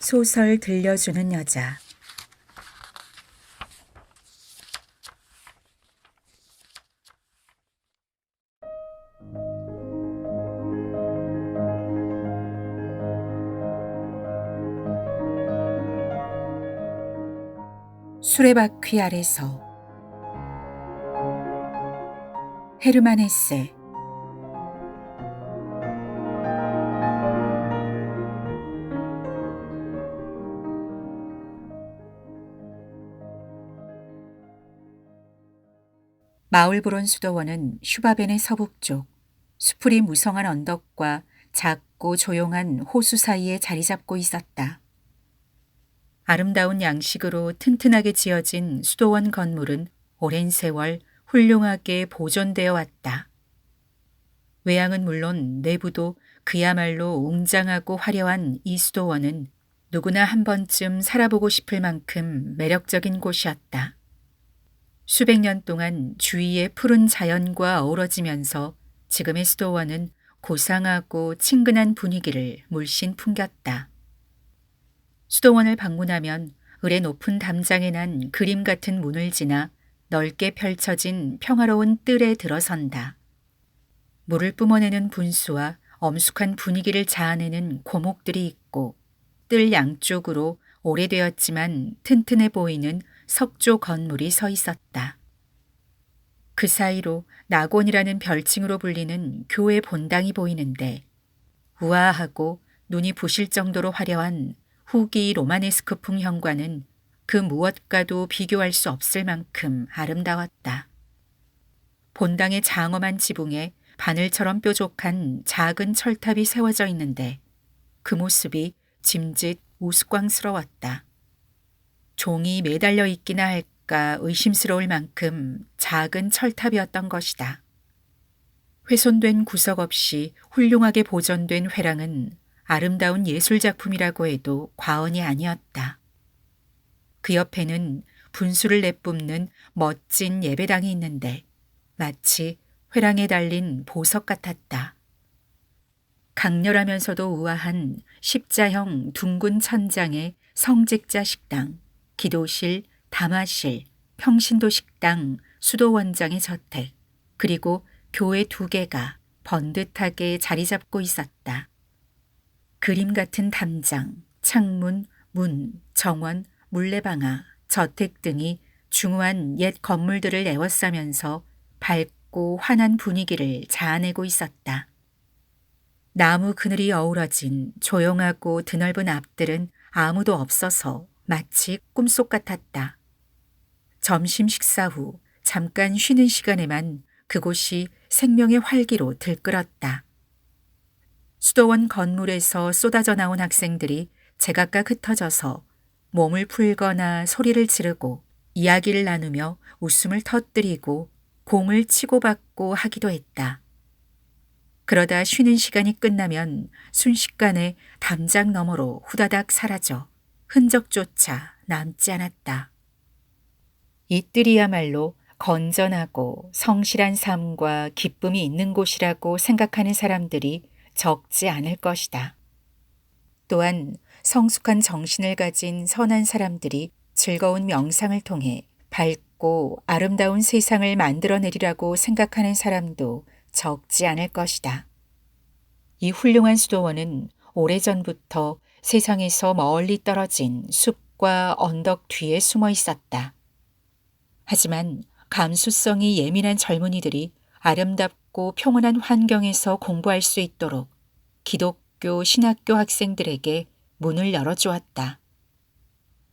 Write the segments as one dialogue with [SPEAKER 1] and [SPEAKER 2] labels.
[SPEAKER 1] 소설 들려주는 여자. 수레바퀴 아래서. 헤르만 헤세. 마울브론 수도원은 슈바벤의 서북쪽, 수풀이 무성한 언덕과 작고 조용한 호수 사이에 자리 잡고 있었다. 아름다운 양식으로 튼튼하게 지어진 수도원 건물은 오랜 세월 훌륭하게 보존되어 왔다. 외양은 물론 내부도 그야말로 웅장하고 화려한 이 수도원은 누구나 한 번쯤 살아보고 싶을 만큼 매력적인 곳이었다. 수백 년 동안 주위의 푸른 자연과 어우러지면서 지금의 수도원은 고상하고 친근한 분위기를 물씬 풍겼다. 수도원을 방문하면 을의 높은 담장에 난 그림 같은 문을 지나 넓게 펼쳐진 평화로운 뜰에 들어선다. 물을 뿜어내는 분수와 엄숙한 분위기를 자아내는 고목들이 있고 뜰 양쪽으로 오래되었지만 튼튼해 보이는 석조 건물이 서 있었다. 그 사이로 낙원이라는 별칭으로 불리는 교회 본당이 보이는데 우아하고 눈이 부실 정도로 화려한 후기 로마네스크풍 현관은 그 무엇과도 비교할 수 없을 만큼 아름다웠다. 본당의 장엄한 지붕에 바늘처럼 뾰족한 작은 철탑이 세워져 있는데 그 모습이 짐짓 우스꽝스러웠다. 종이 매달려 있기나 할까 의심스러울 만큼 작은 철탑이었던 것이다. 훼손된 구석 없이 훌륭하게 보존된 회랑은 아름다운 예술작품이라고 해도 과언이 아니었다. 그 옆에는 분수를 내뿜는 멋진 예배당이 있는데 마치 회랑에 달린 보석 같았다. 강렬하면서도 우아한 십자형 둥근 천장의 성직자 식당, 기도실, 담화실, 평신도 식당, 수도원장의 저택, 그리고 교회 2개가 번듯하게 자리 잡고 있었다. 그림 같은 담장, 창문, 문, 정원, 물레방아, 저택 등이 중후한 옛 건물들을 에워싸면서 밝고 환한 분위기를 자아내고 있었다. 나무 그늘이 어우러진 조용하고 드넓은 앞들은 아무도 없어서 마치 꿈속 같았다. 점심 식사 후 잠깐 쉬는 시간에만 그곳이 생명의 활기로 들끓었다. 수도원 건물에서 쏟아져 나온 학생들이 제각각 흩어져서 몸을 풀거나 소리를 지르고 이야기를 나누며 웃음을 터뜨리고 공을 치고받고 하기도 했다. 그러다 쉬는 시간이 끝나면 순식간에 담장 너머로 후다닥 사라져 흔적조차 남지 않았다. 이 뜰이야말로 건전하고 성실한 삶과 기쁨이 있는 곳이라고 생각하는 사람들이 적지 않을 것이다. 또한 성숙한 정신을 가진 선한 사람들이 즐거운 명상을 통해 밝고 아름다운 세상을 만들어내리라고 생각하는 사람도 적지 않을 것이다. 이 훌륭한 수도원은 오래전부터 세상에서 멀리 떨어진 숲과 언덕 뒤에 숨어 있었다. 하지만 감수성이 예민한 젊은이들이 아름답고 평온한 환경에서 공부할 수 있도록 기독교 신학교 학생들에게 문을 열어주었다.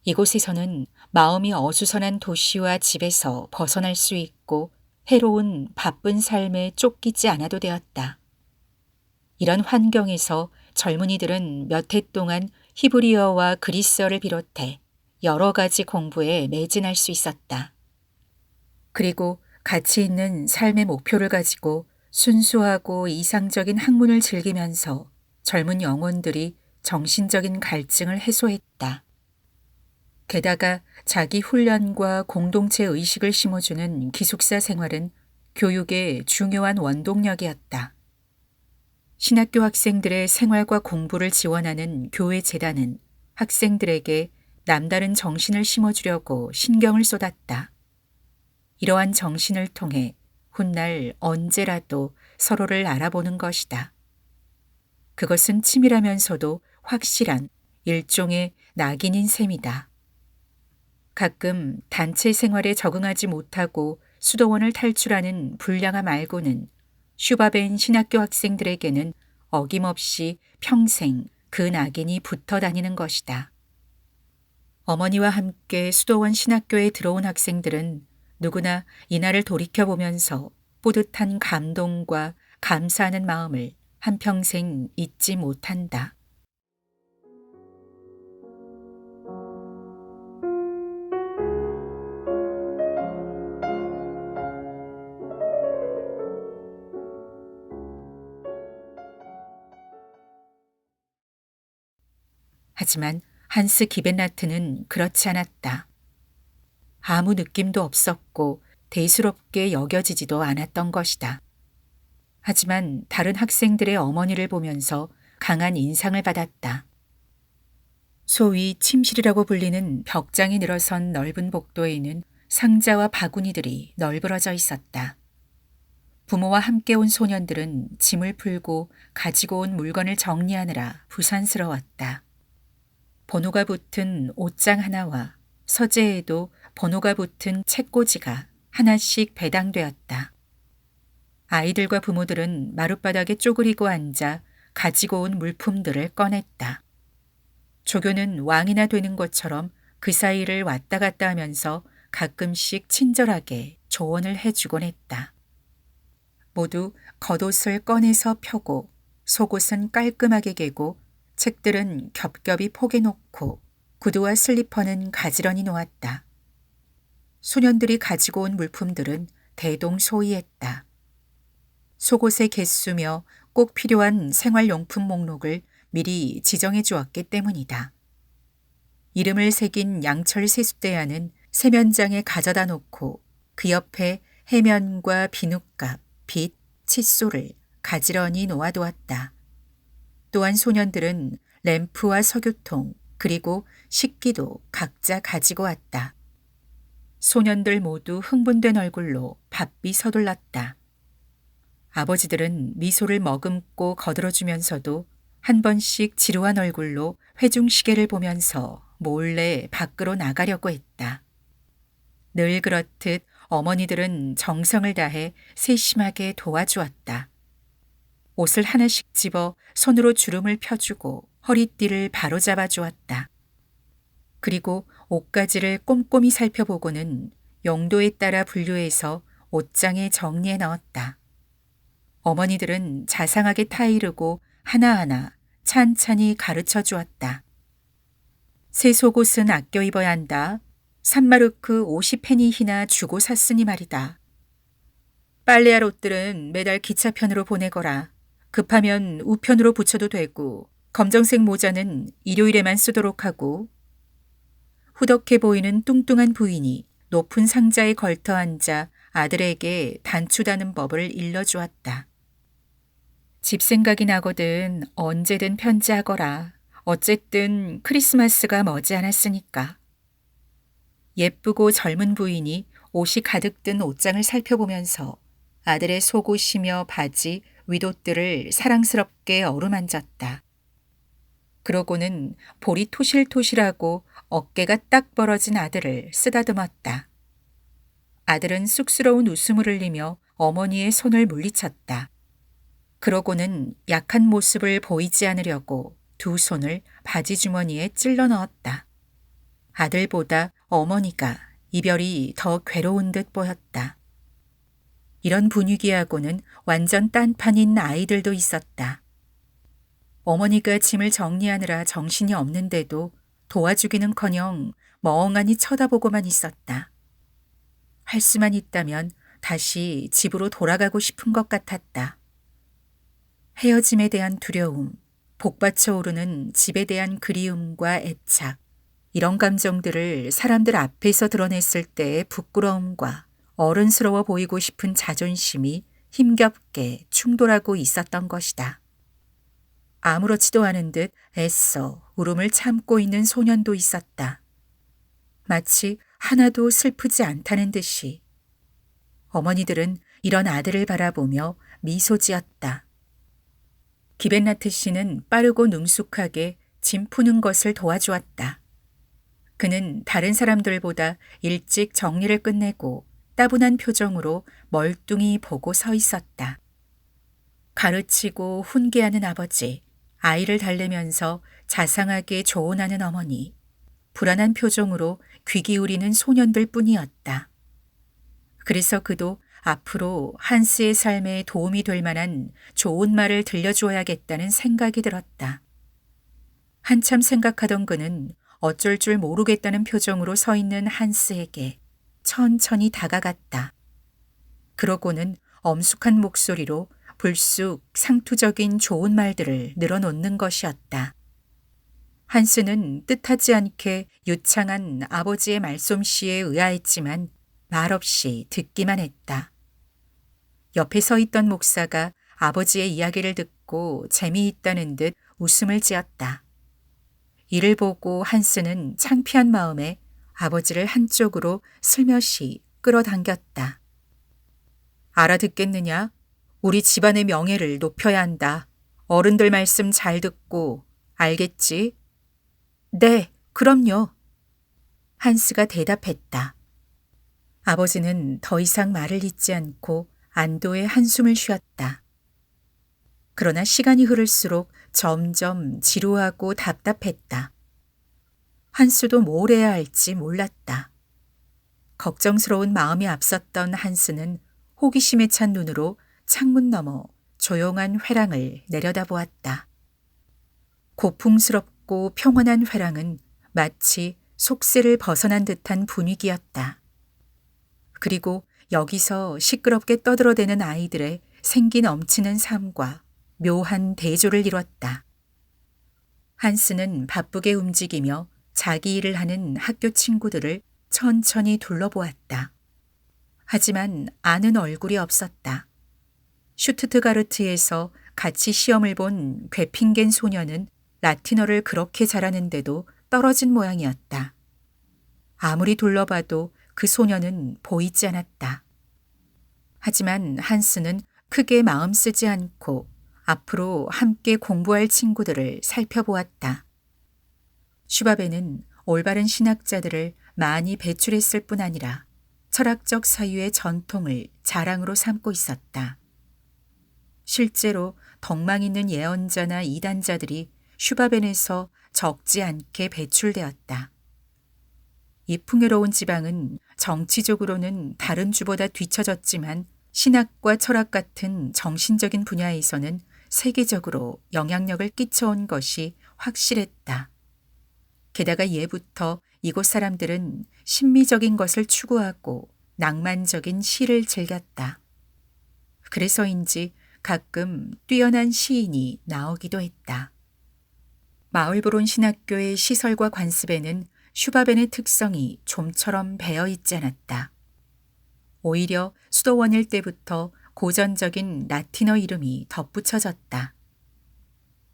[SPEAKER 1] 이곳에서는 마음이 어수선한 도시와 집에서 벗어날 수 있고 해로운 바쁜 삶에 쫓기지 않아도 되었다. 이런 환경에서 젊은이들은 몇 해 동안 히브리어와 그리스어를 비롯해 여러 가지 공부에 매진할 수 있었다. 그리고 가치 있는 삶의 목표를 가지고 순수하고 이상적인 학문을 즐기면서 젊은 영혼들이 정신적인 갈증을 해소했다. 게다가 자기 훈련과 공동체 의식을 심어주는 기숙사 생활은 교육의 중요한 원동력이었다. 신학교 학생들의 생활과 공부를 지원하는 교회 재단은 학생들에게 남다른 정신을 심어주려고 신경을 쏟았다. 이러한 정신을 통해 훗날 언제라도 서로를 알아보는 것이다. 그것은 치밀하면서도 확실한 일종의 낙인인 셈이다. 가끔 단체 생활에 적응하지 못하고 수도원을 탈출하는 불량아 말고는 슈바벤 신학교 학생들에게는 어김없이 평생 그 낙인이 붙어 다니는 것이다. 어머니와 함께 수도원 신학교에 들어온 학생들은 누구나 이날을 돌이켜보면서 뿌듯한 감동과 감사하는 마음을 한평생 잊지 못한다. 하지만 한스 기벤라트는 그렇지 않았다. 아무 느낌도 없었고 대수롭게 여겨지지도 않았던 것이다. 하지만 다른 학생들의 어머니를 보면서 강한 인상을 받았다. 소위 침실이라고 불리는 벽장이 늘어선 넓은 복도에는 상자와 바구니들이 널브러져 있었다. 부모와 함께 온 소년들은 짐을 풀고 가지고 온 물건을 정리하느라 부산스러웠다. 번호가 붙은 옷장 하나와 서재에도 번호가 붙은 책꽂이가 하나씩 배당되었다. 아이들과 부모들은 마룻바닥에 쪼그리고 앉아 가지고 온 물품들을 꺼냈다. 조교는 왕이나 되는 것처럼 그 사이를 왔다 갔다 하면서 가끔씩 친절하게 조언을 해주곤 했다. 모두 겉옷을 꺼내서 펴고 속옷은 깔끔하게 개고 책들은 겹겹이 포개놓고 구두와 슬리퍼는 가지런히 놓았다. 소년들이 가지고 온 물품들은 대동소이했다. 속옷의 개수며 꼭 필요한 생활용품 목록을 미리 지정해 주었기 때문이다. 이름을 새긴 양철 세숫대야는 세면장에 가져다 놓고 그 옆에 해면과 비누값, 빗, 칫솔을 가지런히 놓아두었다. 또한 소년들은 램프와 석유통 그리고 식기도 각자 가지고 왔다. 소년들 모두 흥분된 얼굴로 바삐 서둘렀다. 아버지들은 미소를 머금고 거들어주면서도 한 번씩 지루한 얼굴로 회중시계를 보면서 몰래 밖으로 나가려고 했다. 늘 그렇듯 어머니들은 정성을 다해 세심하게 도와주었다. 옷을 하나씩 집어 손으로 주름을 펴주고 허리띠를 바로잡아 주었다. 그리고 옷가지를 꼼꼼히 살펴보고는 용도에 따라 분류해서 옷장에 정리해 넣었다. 어머니들은 자상하게 타이르고 하나하나 찬찬히 가르쳐 주었다. 새 속옷은 아껴 입어야 한다. 3마르크 50페니히나 주고 샀으니 말이다. 빨래할 옷들은 매달 기차편으로 보내거라. 급하면 우편으로 붙여도 되고 검정색 모자는 일요일에만 쓰도록 하고. 후덕해 보이는 뚱뚱한 부인이 높은 상자에 걸터 앉아 아들에게 단추 다는 법을 일러주었다. 집 생각이 나거든 언제든 편지하거라. 어쨌든 크리스마스가 머지않았으니까. 예쁘고 젊은 부인이 옷이 가득 든 옷장을 살펴보면서 아들의 속옷이며 바지, 윗옷들을 사랑스럽게 어루만졌다. 그러고는 볼이 토실토실하고 어깨가 딱 벌어진 아들을 쓰다듬었다. 아들은 쑥스러운 웃음을 흘리며 어머니의 손을 물리쳤다. 그러고는 약한 모습을 보이지 않으려고 두 손을 바지 주머니에 찔러 넣었다. 아들보다 어머니가 이별이 더 괴로운 듯 보였다. 이런 분위기하고는 완전 딴판인 아이들도 있었다. 어머니가 짐을 정리하느라 정신이 없는데도 도와주기는커녕 멍하니 쳐다보고만 있었다. 할 수만 있다면 다시 집으로 돌아가고 싶은 것 같았다. 헤어짐에 대한 두려움, 복받쳐 오르는 집에 대한 그리움과 애착, 이런 감정들을 사람들 앞에서 드러냈을 때의 부끄러움과 어른스러워 보이고 싶은 자존심이 힘겹게 충돌하고 있었던 것이다. 아무렇지도 않은 듯 애써 울음을 참고 있는 소년도 있었다. 마치 하나도 슬프지 않다는 듯이. 어머니들은 이런 아들을 바라보며 미소 지었다. 기벤나트 씨는 빠르고 능숙하게 짐 푸는 것을 도와주었다. 그는 다른 사람들보다 일찍 정리를 끝내고 따분한 표정으로 멀뚱히 보고 서 있었다. 가르치고 훈계하는 아버지, 아이를 달래면서 자상하게 조언하는 어머니, 불안한 표정으로 귀 기울이는 소년들 뿐이었다. 그래서 그도 앞으로 한스의 삶에 도움이 될 만한 좋은 말을 들려주어야겠다는 생각이 들었다. 한참 생각하던 그는 어쩔 줄 모르겠다는 표정으로 서 있는 한스에게 천천히 다가갔다. 그러고는 엄숙한 목소리로 불쑥 상투적인 좋은 말들을 늘어놓는 것이었다. 한스는 뜻하지 않게 유창한 아버지의 말솜씨에 의아했지만 말없이 듣기만 했다. 옆에 서 있던 목사가 아버지의 이야기를 듣고 재미있다는 듯 웃음을 지었다. 이를 보고 한스는 창피한 마음에 아버지를 한쪽으로 슬며시 끌어당겼다. 알아듣겠느냐? 우리 집안의 명예를 높여야 한다. 어른들 말씀 잘 듣고, 알겠지? 네, 그럼요. 한스가 대답했다. 아버지는 더 이상 말을 잇지 않고 안도의 한숨을 쉬었다. 그러나 시간이 흐를수록 점점 지루하고 답답했다. 한스도 뭘 해야 할지 몰랐다. 걱정스러운 마음이 앞섰던 한스는 호기심에 찬 눈으로 창문 너머 조용한 회랑을 내려다보았다. 고풍스럽고 평온한 회랑은 마치 속세를 벗어난 듯한 분위기였다. 그리고 여기서 시끄럽게 떠들어대는 아이들의 생기 넘치는 삶과 묘한 대조를 이뤘다. 한스는 바쁘게 움직이며 자기 일을 하는 학교 친구들을 천천히 둘러보았다. 하지만 아는 얼굴이 없었다. 슈투트가르트에서 같이 시험을 본 괴핑겐 소녀는 라틴어를 그렇게 잘하는데도 떨어진 모양이었다. 아무리 둘러봐도 그 소녀는 보이지 않았다. 하지만 한스는 크게 마음 쓰지 않고 앞으로 함께 공부할 친구들을 살펴보았다. 슈바베는 올바른 신학자들을 많이 배출했을 뿐 아니라 철학적 사유의 전통을 자랑으로 삼고 있었다. 실제로 덕망 있는 예언자나 이단자들이 슈바벤에서 적지 않게 배출되었다. 이 풍요로운 지방은 정치적으로는 다른 주보다 뒤처졌지만 신학과 철학 같은 정신적인 분야에서는 세계적으로 영향력을 끼쳐온 것이 확실했다. 게다가 예부터 이곳 사람들은 신미적인 것을 추구하고 낭만적인 시를 즐겼다. 그래서인지 가끔 뛰어난 시인이 나오기도 했다. 마을브론 신학교의 시설과 관습에는 슈바벤의 특성이 좀처럼 배어 있지 않았다. 오히려 수도원일 때부터 고전적인 라틴어 이름이 덧붙여졌다.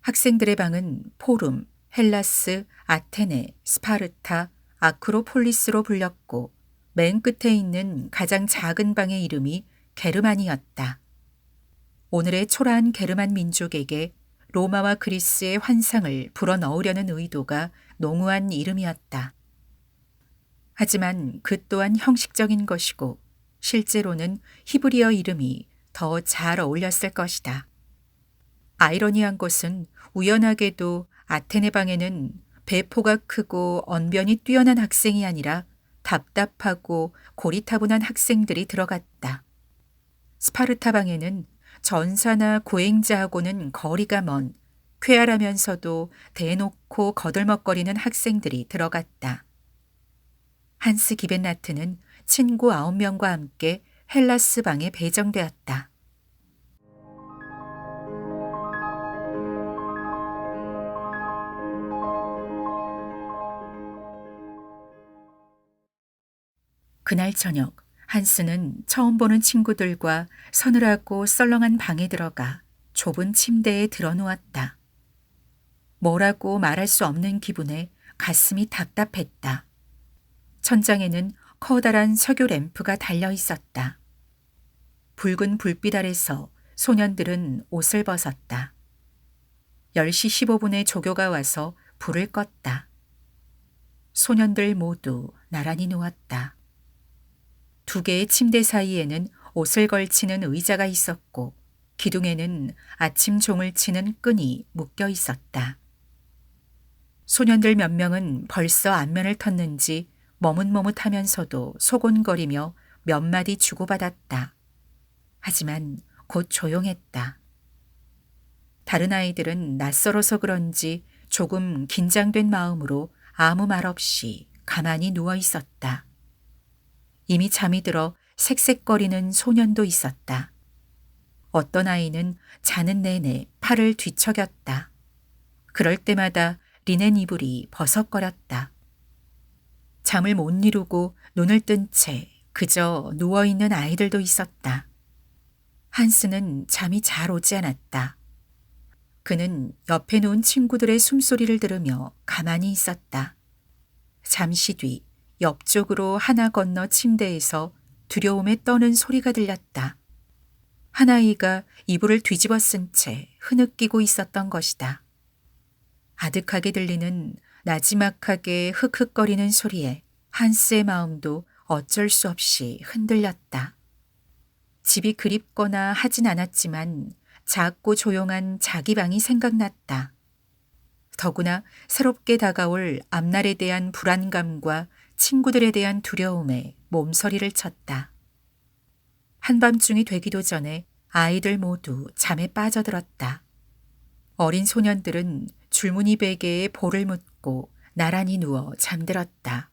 [SPEAKER 1] 학생들의 방은 포룸, 헬라스, 아테네, 스파르타, 아크로폴리스로 불렸고 맨 끝에 있는 가장 작은 방의 이름이 게르만이었다. 오늘의 초라한 게르만 민족에게 로마와 그리스의 환상을 불어넣으려는 의도가 농후한 이름이었다. 하지만 그 또한 형식적인 것이고 실제로는 히브리어 이름이 더 잘 어울렸을 것이다. 아이러니한 것은 우연하게도 아테네 방에는 배포가 크고 언변이 뛰어난 학생이 아니라 답답하고 고리타분한 학생들이 들어갔다. 스파르타 방에는 전사나 고행자하고는 거리가 먼 쾌활하면서도 대놓고 거들먹거리는 학생들이 들어갔다. 한스 기벤나트는 친구 9명과 함께 헬라스 방에 배정되었다. 그날 저녁 한스는 처음 보는 친구들과 서늘하고 썰렁한 방에 들어가 좁은 침대에 드러누웠다. 뭐라고 말할 수 없는 기분에 가슴이 답답했다. 천장에는 커다란 석유 램프가 달려 있었다. 붉은 불빛 아래서 소년들은 옷을 벗었다. 10시 15분에 조교가 와서 불을 껐다. 소년들 모두 나란히 누웠다. 두 개의 침대 사이에는 옷을 걸치는 의자가 있었고 기둥에는 아침 종을 치는 끈이 묶여 있었다. 소년들 몇 명은 벌써 안면을 텄는지 머뭇머뭇하면서도 소곤거리며 몇 마디 주고받았다. 하지만 곧 조용했다. 다른 아이들은 낯설어서 그런지 조금 긴장된 마음으로 아무 말 없이 가만히 누워 있었다. 이미 잠이 들어 색색거리는 소년도 있었다. 어떤 아이는 자는 내내 팔을 뒤척였다. 그럴 때마다 리넨 이불이 버석거렸다. 잠을 못 이루고 눈을 뜬 채 그저 누워있는 아이들도 있었다. 한스는 잠이 잘 오지 않았다. 그는 옆에 누운 친구들의 숨소리를 들으며 가만히 있었다. 잠시 뒤 옆쪽으로 하나 건너 침대에서 두려움에 떠는 소리가 들렸다. 한 아이가 이불을 뒤집어 쓴 채 흐느끼고 있었던 것이다. 아득하게 들리는 나지막하게 흑흑거리는 소리에 한스의 마음도 어쩔 수 없이 흔들렸다. 집이 그립거나 하진 않았지만 작고 조용한 자기 방이 생각났다. 더구나 새롭게 다가올 앞날에 대한 불안감과 친구들에 대한 두려움에 몸서리를 쳤다. 한밤중이 되기도 전에 아이들 모두 잠에 빠져들었다. 어린 소년들은 줄무늬 베개에 볼을 묻고 나란히 누워 잠들었다.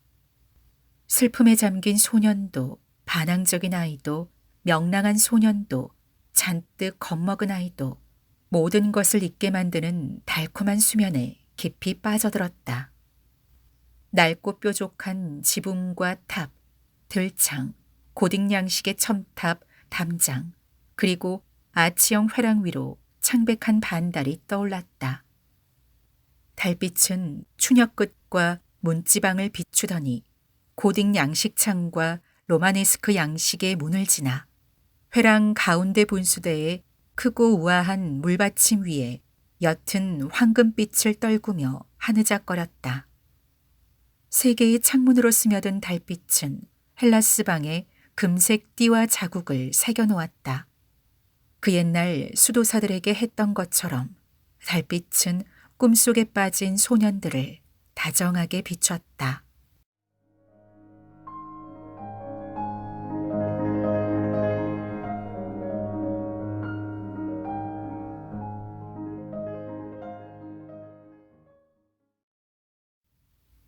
[SPEAKER 1] 슬픔에 잠긴 소년도, 반항적인 아이도, 명랑한 소년도, 잔뜩 겁먹은 아이도 모든 것을 잊게 만드는 달콤한 수면에 깊이 빠져들었다. 낡고 뾰족한 지붕과 탑, 들창, 고딕 양식의 첨탑, 담장, 그리고 아치형 회랑 위로 창백한 반달이 떠올랐다. 달빛은 추녀 끝과 문지방을 비추더니 고딕 양식창과 로마네스크 양식의 문을 지나 회랑 가운데 분수대에 크고 우아한 물받침 위에 옅은 황금빛을 떨구며 하느작거렸다. 세 개의 창문으로 스며든 달빛은 헬라스 방에 금색 띠와 자국을 새겨놓았다. 그 옛날 수도사들에게 했던 것처럼 달빛은 꿈속에 빠진 소년들을 다정하게 비췄다.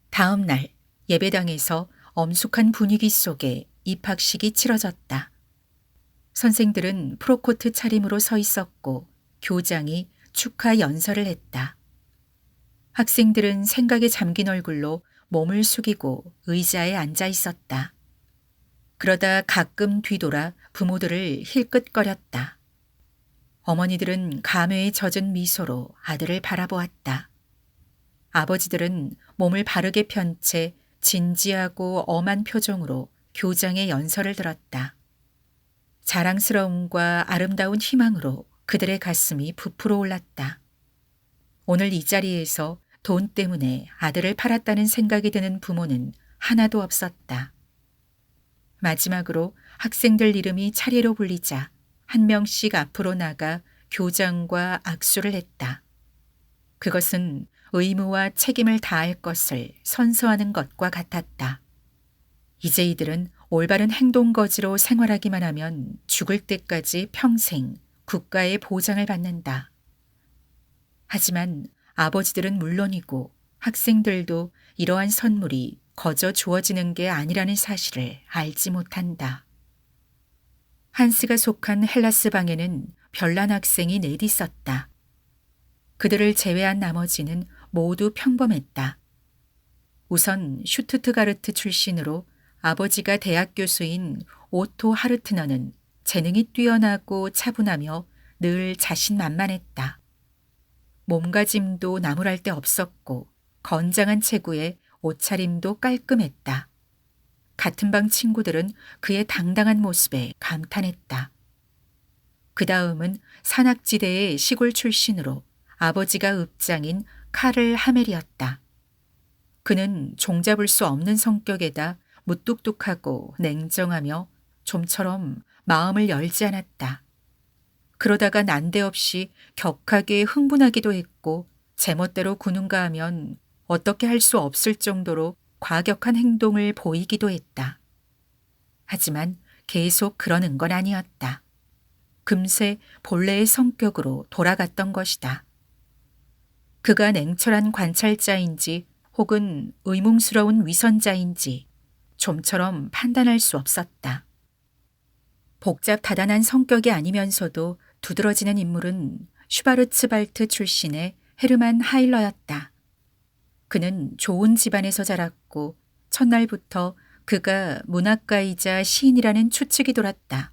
[SPEAKER 1] 다음 날 예배당에서 엄숙한 분위기 속에 입학식이 치러졌다. 선생들은 프로코트 차림으로 서 있었고 교장이 축하 연설을 했다. 학생들은 생각에 잠긴 얼굴로 몸을 숙이고 의자에 앉아 있었다. 그러다 가끔 뒤돌아 부모들을 힐끗거렸다. 어머니들은 감회에 젖은 미소로 아들을 바라보았다. 아버지들은 몸을 바르게 편 채 진지하고 엄한 표정으로 교장의 연설을 들었다. 자랑스러움과 아름다운 희망으로 그들의 가슴이 부풀어 올랐다. 오늘 이 자리에서 돈 때문에 아들을 팔았다는 생각이 드는 부모는 하나도 없었다. 마지막으로 학생들 이름이 차례로 불리자 한 명씩 앞으로 나가 교장과 악수를 했다. 그것은 의무와 책임을 다할 것을 선서하는 것과 같았다. 이제 이들은 올바른 행동거지로 생활하기만 하면 죽을 때까지 평생 국가의 보장을 받는다. 하지만 아버지들은 물론이고 학생들도 이러한 선물이 거저 주어지는 게 아니라는 사실을 알지 못한다. 한스가 속한 헬라스 방에는 별난 학생이 넷 있었다. 그들을 제외한 나머지는 모두 평범했다. 우선 슈투트가르트 출신으로 아버지가 대학 교수인 오토 하르트너는 재능이 뛰어나고 차분하며 늘 자신만만했다. 몸가짐도 나무랄 데 없었고 건장한 체구에 옷차림도 깔끔했다. 같은 방 친구들은 그의 당당한 모습에 감탄했다. 그 다음은 산악지대의 시골 출신으로 아버지가 읍장인 카를 하멜이었다. 그는 종잡을 수 없는 성격에다 무뚝뚝하고 냉정하며 좀처럼 마음을 열지 않았다. 그러다가 난데없이 격하게 흥분하기도 했고 제멋대로 구는가 하면 어떻게 할 수 없을 정도로 과격한 행동을 보이기도 했다. 하지만 계속 그러는 건 아니었다. 금세 본래의 성격으로 돌아갔던 것이다. 그가 냉철한 관찰자인지 혹은 의문스러운 위선자인지 좀처럼 판단할 수 없었다. 복잡 다단한 성격이 아니면서도 두드러지는 인물은 슈바르츠발트 출신의 헤르만 하일러였다. 그는 좋은 집안에서 자랐고 첫날부터 그가 문학가이자 시인이라는 추측이 돌았다.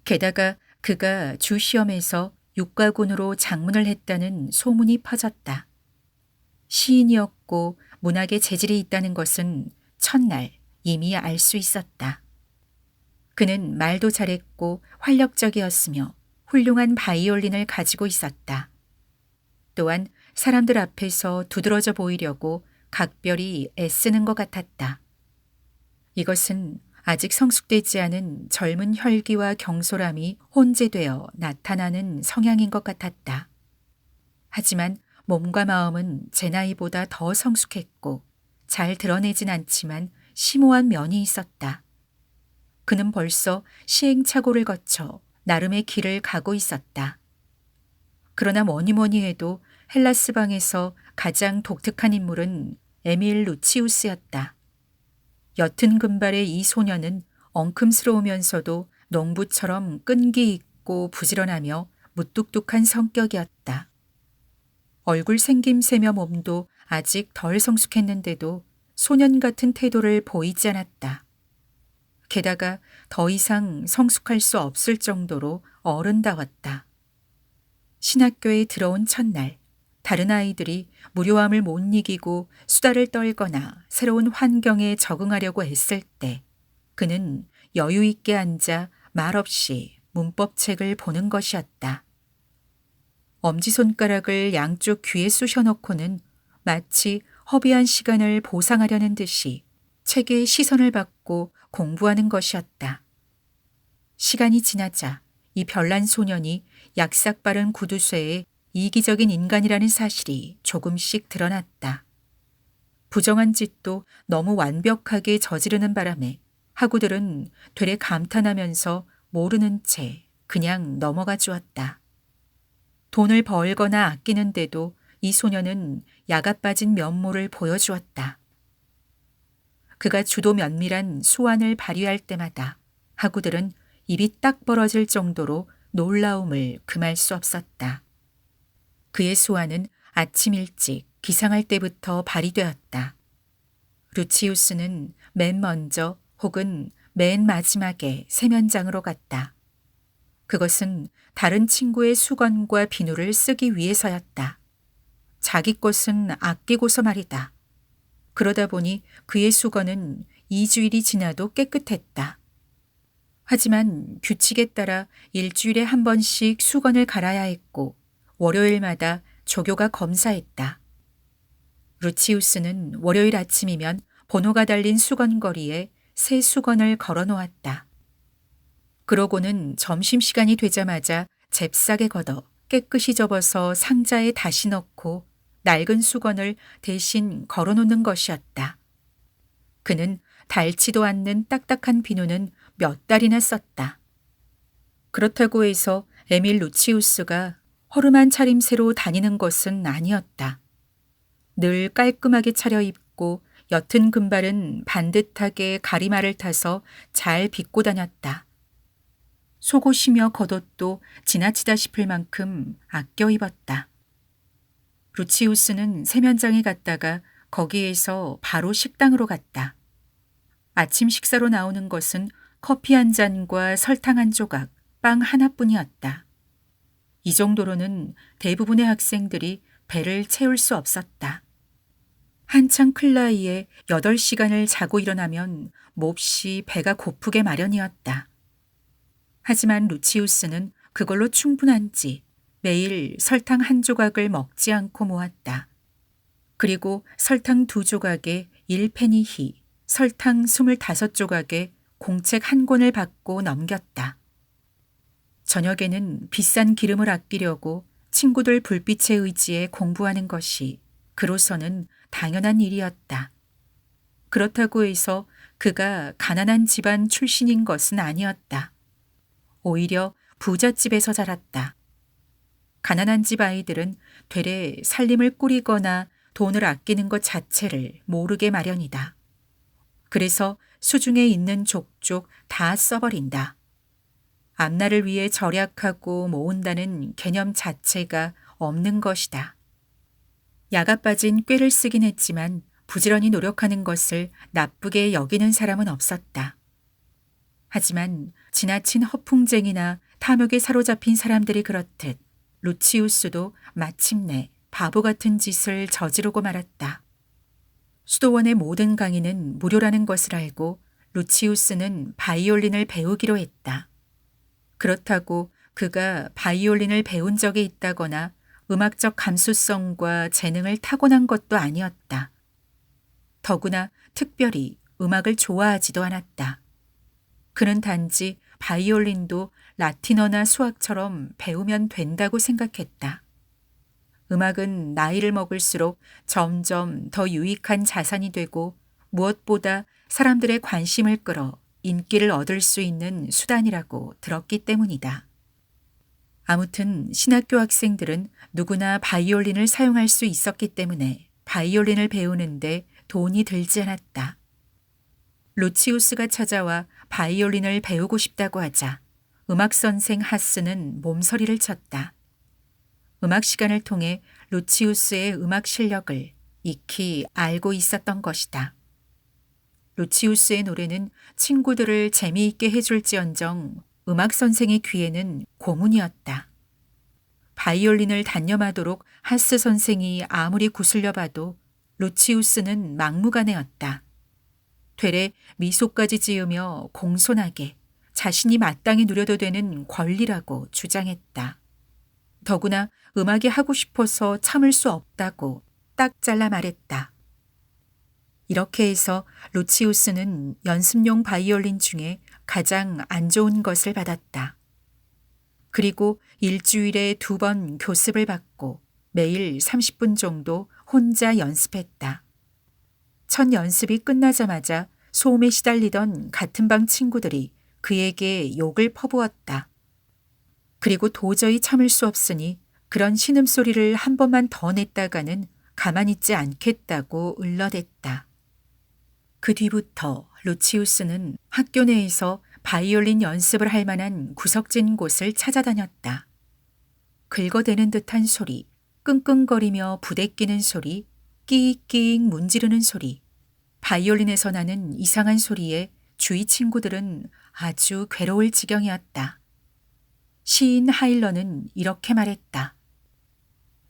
[SPEAKER 1] 게다가 그가 주시험에서 육가군으로 장문을 했다는 소문이 퍼졌다. 시인이었고 문학에 재질이 있다는 것은 첫날 이미 알 수 있었다. 그는 말도 잘했고 활력적이었으며 훌륭한 바이올린을 가지고 있었다. 또한 사람들 앞에서 두드러져 보이려고 각별히 애쓰는 것 같았다. 이것은 아직 성숙되지 않은 젊은 혈기와 경솔함이 혼재되어 나타나는 성향인 것 같았다. 하지만 몸과 마음은 제 나이보다 더 성숙했고 잘 드러내진 않지만 심오한 면이 있었다. 그는 벌써 시행착오를 거쳐 나름의 길을 가고 있었다. 그러나 뭐니 해도 헬라스방에서 가장 독특한 인물은 에밀 루치우스였다. 옅은 금발의 이 소녀는 엉큼스러우면서도 농부처럼 끈기 있고 부지런하며 무뚝뚝한 성격이었다. 얼굴 생김새며 몸도 아직 덜 성숙했는데도 소년 같은 태도를 보이지 않았다. 게다가 더 이상 성숙할 수 없을 정도로 어른다웠다. 신학교에 들어온 첫날, 다른 아이들이 무료함을 못 이기고 수다를 떨거나 새로운 환경에 적응하려고 애쓸 때 그는 여유 있게 앉아 말없이 문법책을 보는 것이었다. 엄지손가락을 양쪽 귀에 쑤셔넣고는 마치 허비한 시간을 보상하려는 듯이 책에 시선을 받고 공부하는 것이었다. 시간이 지나자 이 별난 소년이 약삭 바른 구두쇠에 이기적인 인간이라는 사실이 조금씩 드러났다. 부정한 짓도 너무 완벽하게 저지르는 바람에 학우들은 되레 감탄하면서 모르는 채 그냥 넘어가 주었다. 돈을 벌거나 아끼는데도 이 소년은 야가 빠진 면모를 보여주었다. 그가 주도 면밀한 수완을 발휘할 때마다 학우들은 입이 딱 벌어질 정도로 놀라움을 금할 수 없었다. 그의 수완은 아침 일찍 기상할 때부터 발휘되었다. 루치우스는 맨 먼저 혹은 맨 마지막에 세면장으로 갔다. 그것은 다른 친구의 수건과 비누를 쓰기 위해서였다. 자기 것은 아끼고서 말이다. 그러다 보니 그의 수건은 2주일이 지나도 깨끗했다. 하지만 규칙에 따라 일주일에 한 번씩 수건을 갈아야 했고 월요일마다 조교가 검사했다. 루치우스는 월요일 아침이면 번호가 달린 수건거리에 새 수건을 걸어 놓았다. 그러고는 점심시간이 되자마자 잽싸게 걷어 깨끗이 접어서 상자에 다시 넣고 낡은 수건을 대신 걸어놓는 것이었다. 그는 닳지도 않는 딱딱한 비누는 몇 달이나 썼다. 그렇다고 해서 에밀 루치우스가 허름한 차림새로 다니는 것은 아니었다. 늘 깔끔하게 차려입고 옅은 금발은 반듯하게 가리마를 타서 잘 빗고 다녔다. 속옷이며 겉옷도 지나치다 싶을 만큼 아껴 입었다. 루치우스는 세면장에 갔다가 거기에서 바로 식당으로 갔다. 아침 식사로 나오는 것은 커피 한 잔과 설탕 한 조각, 빵 하나뿐이었다. 이 정도로는 대부분의 학생들이 배를 채울 수 없었다. 한창 클 나이에 8시간을 자고 일어나면 몹시 배가 고프게 마련이었다. 하지만 루치우스는 그걸로 충분한지 매일 설탕 1조각을 먹지 않고 모았다. 그리고 설탕 2조각에 1페니히, 설탕 25조각에 공책 1권을 받고 넘겼다. 저녁에는 비싼 기름을 아끼려고 친구들 불빛에 의지해 공부하는 것이 그로서는 당연한 일이었다. 그렇다고 해서 그가 가난한 집안 출신인 것은 아니었다. 오히려 부잣집에서 자랐다. 가난한 집 아이들은 되레 살림을 꾸리거나 돈을 아끼는 것 자체를 모르게 마련이다. 그래서 수중에 있는 족족 다 써버린다. 앞날을 위해 절약하고 모은다는 개념 자체가 없는 것이다. 야가 빠진 꾀를 쓰긴 했지만 부지런히 노력하는 것을 나쁘게 여기는 사람은 없었다. 하지만 지나친 허풍쟁이나 탐욕에 사로잡힌 사람들이 그렇듯 루치우스도 마침내 바보 같은 짓을 저지르고 말았다. 수도원의 모든 강의는 무료라는 것을 알고 루치우스는 바이올린을 배우기로 했다. 그렇다고 그가 바이올린을 배운 적이 있다거나 음악적 감수성과 재능을 타고난 것도 아니었다. 더구나 특별히 음악을 좋아하지도 않았다. 그는 단지 바이올린도 라틴어나 수학처럼 배우면 된다고 생각했다. 음악은 나이를 먹을수록 점점 더 유익한 자산이 되고 무엇보다 사람들의 관심을 끌어 인기를 얻을 수 있는 수단이라고 들었기 때문이다. 아무튼 신학교 학생들은 누구나 바이올린을 사용할 수 있었기 때문에 바이올린을 배우는데 돈이 들지 않았다. 루치우스가 찾아와 바이올린을 배우고 싶다고 하자 음악선생 하스는 몸서리를 쳤다. 음악 시간을 통해 루치우스의 음악 실력을 익히 알고 있었던 것이다. 루치우스의 노래는 친구들을 재미있게 해줄지언정 음악 선생의 귀에는 고문이었다. 바이올린을 단념하도록 하스 선생이 아무리 구슬려 봐도 루치우스는 막무가내였다. 되레 미소까지 지으며 공손하게 자신이 마땅히 누려도 되는 권리라고 주장했다. 더구나 음악이 하고 싶어서 참을 수 없다고 딱 잘라 말했다. 이렇게 해서 루치우스는 연습용 바이올린 중에 가장 안 좋은 것을 받았다. 그리고 일주일에 2번 교습을 받고 매일 30분 정도 혼자 연습했다. 첫 연습이 끝나자마자 소음에 시달리던 같은 방 친구들이 그에게 욕을 퍼부었다. 그리고 도저히 참을 수 없으니 그런 신음소리를 한 번만 더 냈다가는 가만히 있지 않겠다고 을러댔다. 그 뒤부터 루치우스는 학교 내에서 바이올린 연습을 할 만한 구석진 곳을 찾아다녔다. 긁어대는 듯한 소리, 끙끙거리며 부대끼는 소리, 끼익끼익 문지르는 소리, 바이올린에서 나는 이상한 소리에 주위 친구들은 아주 괴로울 지경이었다. 시인 하일러는 이렇게 말했다.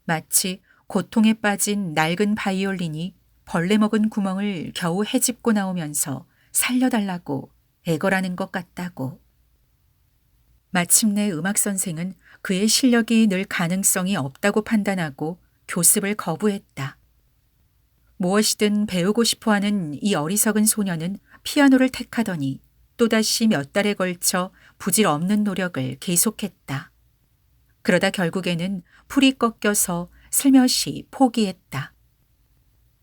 [SPEAKER 1] 마치 고통에 빠진 낡은 바이올린이 벌레 먹은 구멍을 겨우 헤집고 나오면서 살려달라고 애걸하는 것 같다고. 마침내 음악 선생은 그의 실력이 늘 가능성이 없다고 판단하고 교습을 거부했다. 무엇이든 배우고 싶어하는 이 어리석은 소녀는 피아노를 택하더니 또다시 몇 달에 걸쳐 부질없는 노력을 계속했다. 그러다 결국에는 풀이 꺾여서 슬며시 포기했다.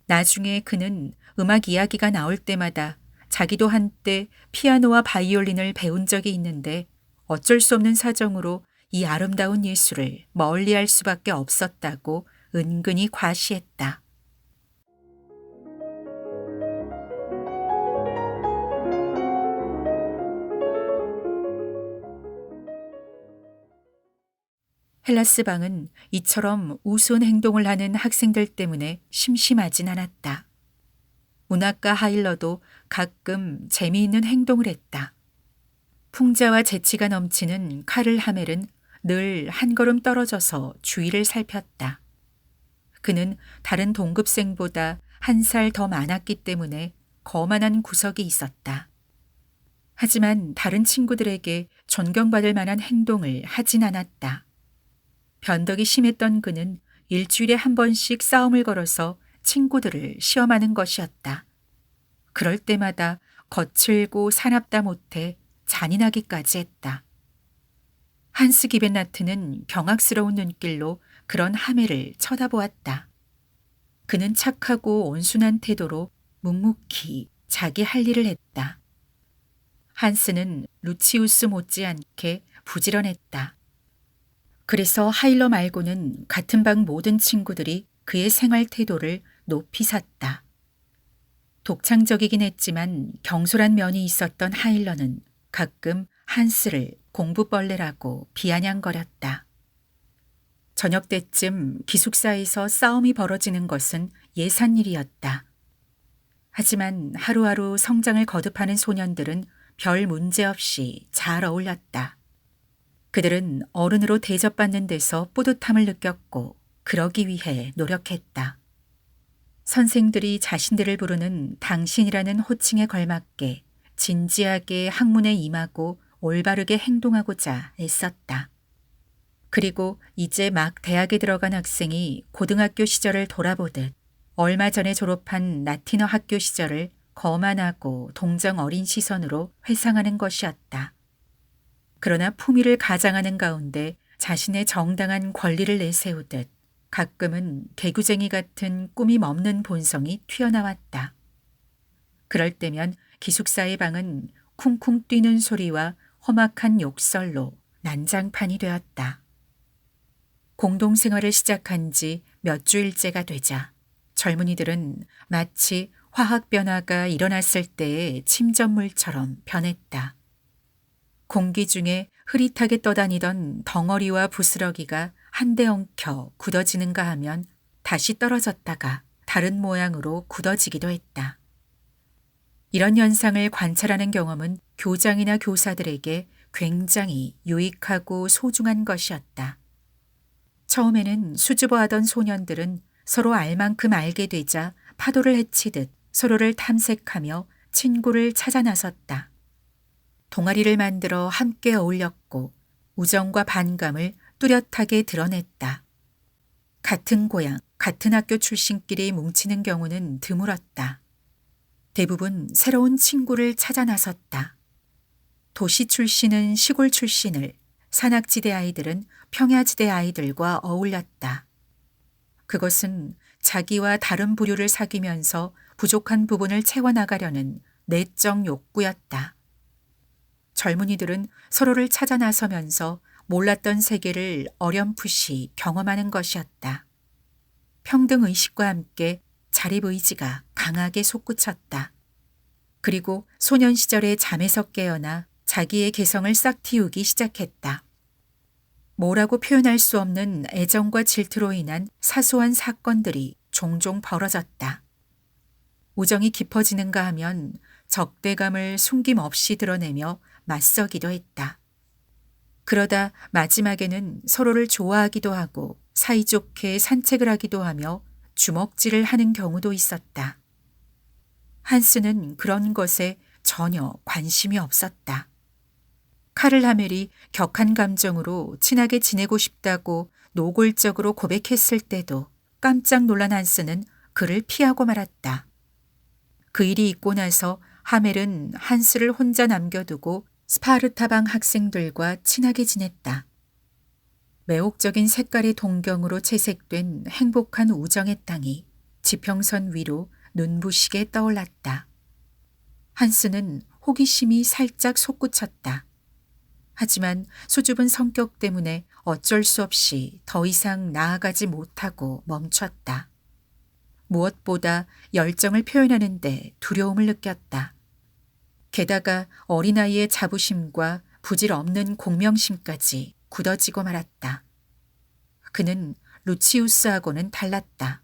[SPEAKER 1] 나중에 그는 음악 이야기가 나올 때마다 자기도 한때 피아노와 바이올린을 배운 적이 있는데 어쩔 수 없는 사정으로 이 아름다운 예술을 멀리할 수밖에 없었다고 은근히 과시했다. 헬라스 방은 이처럼 우스운 행동을 하는 학생들 때문에 심심하진 않았다. 문학가 하일러도 가끔 재미있는 행동을 했다. 풍자와 재치가 넘치는 카를 하멜은 늘 한 걸음 떨어져서 주위를 살폈다. 그는 다른 동급생보다 1살 더 많았기 때문에 거만한 구석이 있었다. 하지만 다른 친구들에게 존경받을 만한 행동을 하진 않았다. 변덕이 심했던 그는 일주일에 한 번씩 싸움을 걸어서 친구들을 시험하는 것이었다. 그럴 때마다 거칠고 사납다 못해 잔인하기까지 했다. 한스 기벤나트는 경악스러운 눈길로 그런 하멜을 쳐다보았다. 그는 착하고 온순한 태도로 묵묵히 자기 할 일을 했다. 한스는 루치우스 못지않게 부지런했다. 그래서 하일러 말고는 같은 방 모든 친구들이 그의 생활 태도를 높이 샀다. 독창적이긴 했지만 경솔한 면이 있었던 하일러는 가끔 한스를 공부벌레라고 비아냥거렸다. 저녁 때쯤 기숙사에서 싸움이 벌어지는 것은 예산일이었다. 하지만 하루하루 성장을 거듭하는 소년들은 별 문제 없이 잘 어울렸다. 그들은 어른으로 대접받는 데서 뿌듯함을 느꼈고 그러기 위해 노력했다. 선생들이 자신들을 부르는 당신이라는 호칭에 걸맞게 진지하게 학문에 임하고 올바르게 행동하고자 애썼다. 그리고 이제 막 대학에 들어간 학생이 고등학교 시절을 돌아보듯 얼마 전에 졸업한 라틴어 학교 시절을 거만하고 동정 어린 시선으로 회상하는 것이었다. 그러나 품위를 가장하는 가운데 자신의 정당한 권리를 내세우듯 가끔은 개구쟁이 같은 꾸밈 없는 본성이 튀어나왔다. 그럴 때면 기숙사의 방은 쿵쿵 뛰는 소리와 험악한 욕설로 난장판이 되었다. 공동생활을 시작한 지 몇 주일째가 되자 젊은이들은 마치 화학 변화가 일어났을 때의 침전물처럼 변했다. 공기 중에 흐릿하게 떠다니던 덩어리와 부스러기가 한데 엉켜 굳어지는가 하면 다시 떨어졌다가 다른 모양으로 굳어지기도 했다. 이런 현상을 관찰하는 경험은 교장이나 교사들에게 굉장히 유익하고 소중한 것이었다. 처음에는 수줍어하던 소년들은 서로 알 만큼 알게 되자 파도를 헤치듯 서로를 탐색하며 친구를 찾아 나섰다. 동아리를 만들어 함께 어울렸고 우정과 반감을 뚜렷하게 드러냈다. 같은 고향, 같은 학교 출신끼리 뭉치는 경우는 드물었다. 대부분 새로운 친구를 찾아 나섰다. 도시 출신은 시골 출신을, 산악지대 아이들은 평야지대 아이들과 어울렸다. 그것은 자기와 다른 부류를 사귀면서 부족한 부분을 채워나가려는 내적 욕구였다. 젊은이들은 서로를 찾아 나서면서 몰랐던 세계를 어렴풋이 경험하는 것이었다. 평등의식과 함께 자립의지가 강하게 솟구쳤다. 그리고 소년 시절의 잠에서 깨어나 자기의 개성을 싹 틔우기 시작했다. 뭐라고 표현할 수 없는 애정과 질투로 인한 사소한 사건들이 종종 벌어졌다. 우정이 깊어지는가 하면 적대감을 숨김없이 드러내며 맞서기도 했다. 그러다 마지막에는 서로를 좋아하기도 하고 사이좋게 산책을 하기도 하며 주먹질을 하는 경우도 있었다. 한스는 그런 것에 전혀 관심이 없었다. 카를 하멜이 격한 감정으로 친하게 지내고 싶다고 노골적으로 고백했을 때도 깜짝 놀란 한스는 그를 피하고 말았다. 그 일이 있고 나서 하멜은 한스를 혼자 남겨두고 스파르타방 학생들과 친하게 지냈다. 매혹적인 색깔의 동경으로 채색된 행복한 우정의 땅이 지평선 위로 눈부시게 떠올랐다. 한스는 호기심이 살짝 솟구쳤다. 하지만 수줍은 성격 때문에 어쩔 수 없이 더 이상 나아가지 못하고 멈췄다. 무엇보다 열정을 표현하는데 두려움을 느꼈다. 게다가 어린아이의 자부심과 부질없는 공명심까지 굳어지고 말았다. 그는 루치우스하고는 달랐다.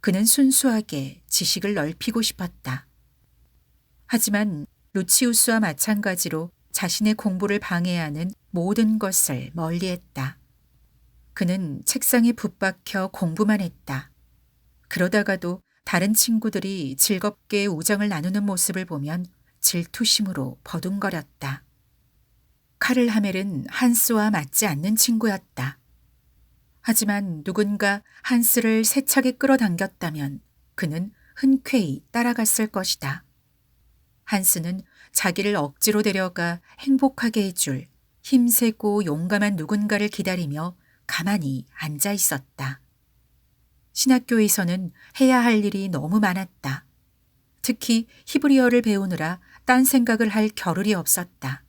[SPEAKER 1] 그는 순수하게 지식을 넓히고 싶었다. 하지만 루치우스와 마찬가지로 자신의 공부를 방해하는 모든 것을 멀리했다. 그는 책상에 붙박혀 공부만 했다. 그러다가도 다른 친구들이 즐겁게 우정을 나누는 모습을 보면 질투심으로 버둥거렸다. 카를 하멜은 한스와 맞지 않는 친구였다. 하지만 누군가 한스를 세차게 끌어당겼다면 그는 흔쾌히 따라갔을 것이다. 한스는 자기를 억지로 데려가 행복하게 해줄 힘세고 용감한 누군가를 기다리며 가만히 앉아 있었다. 신학교에서는 해야 할 일이 너무 많았다. 특히 히브리어를 배우느라 딴 생각을 할 겨를이 없었다.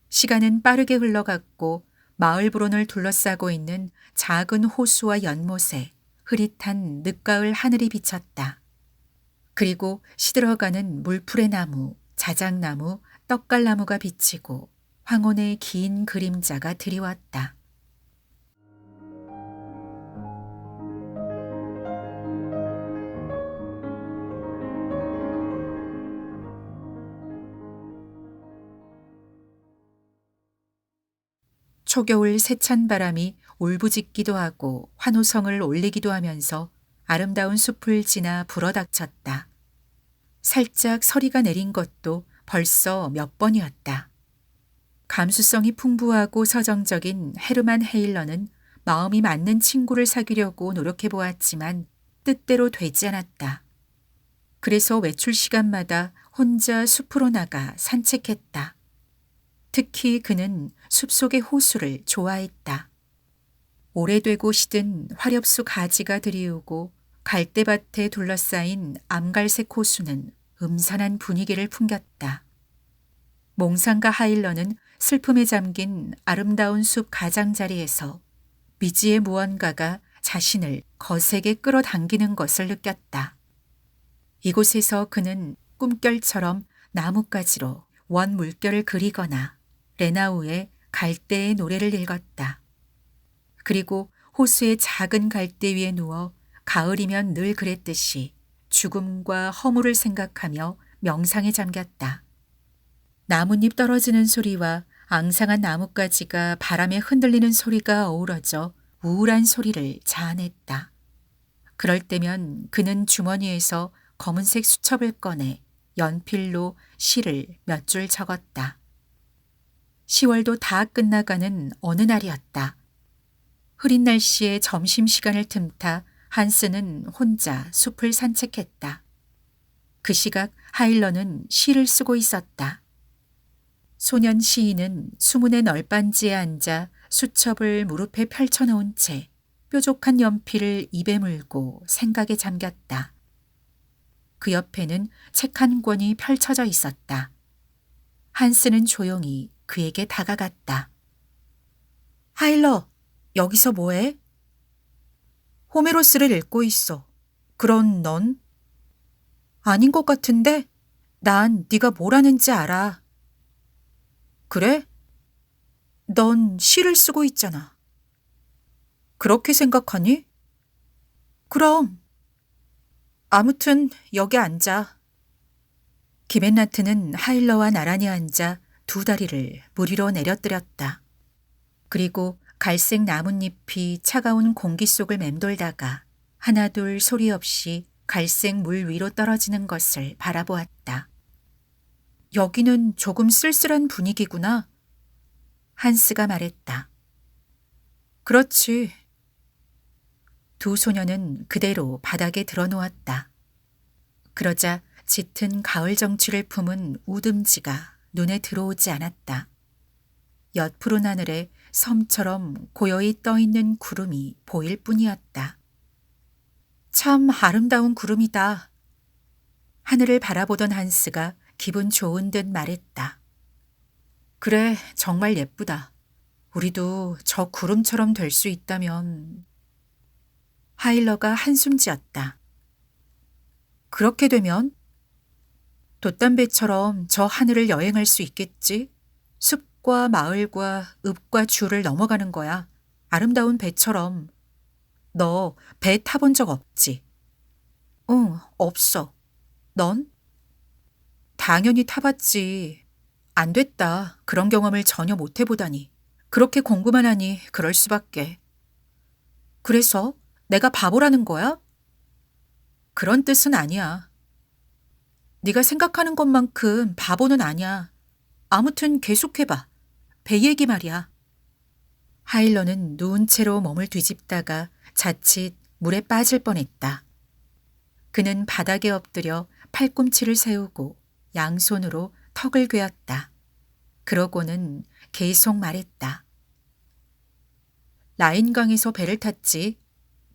[SPEAKER 1] 시간은 빠르게 흘러갔고 마을 브론을 둘러싸고 있는 작은 호수와 연못에 흐릿한 늦가을 하늘이 비쳤다. 그리고 시들어가는 물풀의 나무, 자작나무, 떡갈나무가 비치고 황혼의 긴 그림자가 드리웠다. 초겨울 세찬 바람이 울부짖기도 하고 환호성을 올리기도 하면서 아름다운 숲을 지나 불어닥쳤다. 살짝 서리가 내린 것도 벌써 몇 번이었다. 감수성이 풍부하고 서정적인 헤르만 헤일러는 마음이 맞는 친구를 사귀려고 노력해 보았지만 뜻대로 되지 않았다. 그래서 외출 시간마다 혼자 숲으로 나가 산책했다. 특히 그는 숲속의 호수를 좋아했다. 오래되고 시든 화렵수 가지가 드리우고 갈대밭에 둘러싸인 암갈색 호수는 음산한 분위기를 풍겼다. 몽상가 하일러는 슬픔에 잠긴 아름다운 숲 가장자리에서 미지의 무언가가 자신을 거세게 끌어당기는 것을 느꼈다. 이곳에서 그는 꿈결처럼 나뭇가지로 원 물결을 그리거나 레나우의 갈대의 노래를 읽었다. 그리고 호수의 작은 갈대 위에 누워 가을이면 늘 그랬듯이 죽음과 허물을 생각하며 명상에 잠겼다. 나뭇잎 떨어지는 소리와 앙상한 나뭇가지가 바람에 흔들리는 소리가 어우러져 우울한 소리를 자아냈다. 그럴 때면 그는 주머니에서 검은색 수첩을 꺼내 연필로 시를 몇 줄 적었다. 10월도 다 끝나가는 어느 날이었다. 흐린 날씨에 점심시간을 틈타 한스는 혼자 숲을 산책했다. 그 시각 하일러는 시를 쓰고 있었다. 소년 시인은 수문의 널빤지에 앉아 수첩을 무릎에 펼쳐놓은 채 뾰족한 연필을 입에 물고 생각에 잠겼다. 그 옆에는 책 한 권이 펼쳐져 있었다. 한스는 조용히 그에게 다가갔다. 하일러, 여기서 뭐해? 호메로스를 읽고 있어. 그런 넌? 아닌 것 같은데? 난 네가 뭘 하는지 알아. 그래? 넌 시를 쓰고 있잖아. 그렇게 생각하니? 그럼. 아무튼 여기 앉아. 기벤나트는 하일러와 나란히 앉아 두 다리를 물 위로 내려뜨렸다. 그리고 갈색 나뭇잎이 차가운 공기 속을 맴돌다가 하나둘 소리 없이 갈색 물 위로 떨어지는 것을 바라보았다. 여기는 조금 쓸쓸한 분위기구나. 한스가 말했다. 그렇지. 두 소녀는 그대로 바닥에 드러누웠다. 그러자 짙은 가을 정취를 품은 우듬지가 눈에 들어오지 않았다. 옅푸른 하늘에 섬처럼 고요히 떠있는 구름이 보일 뿐이었다. 참 아름다운 구름이다. 하늘을 바라보던 한스가 기분 좋은 듯 말했다. 그래, 정말 예쁘다. 우리도 저 구름처럼 될 수 있다면... 하일러가 한숨 지었다. 그렇게 되면 돛담배처럼 저 하늘을 여행할 수 있겠지? 숲과 마을과 읍과 주를 넘어가는 거야. 아름다운 배처럼. 너 배 타본 적 없지? 응, 없어. 넌? 당연히 타봤지. 안 됐다. 그런 경험을 전혀 못 해보다니. 그렇게 공부만 하니 그럴 수밖에. 그래서 내가 바보라는 거야? 그런 뜻은 아니야. 네가 생각하는 것만큼 바보는 아니야. 아무튼 계속해봐. 배 얘기 말이야. 하일러는 누운 채로 몸을 뒤집다가 자칫 물에 빠질 뻔했다. 그는 바닥에 엎드려 팔꿈치를 세우고 양손으로 턱을 괴었다. 그러고는 계속 말했다. 라인강에서 배를 탔지.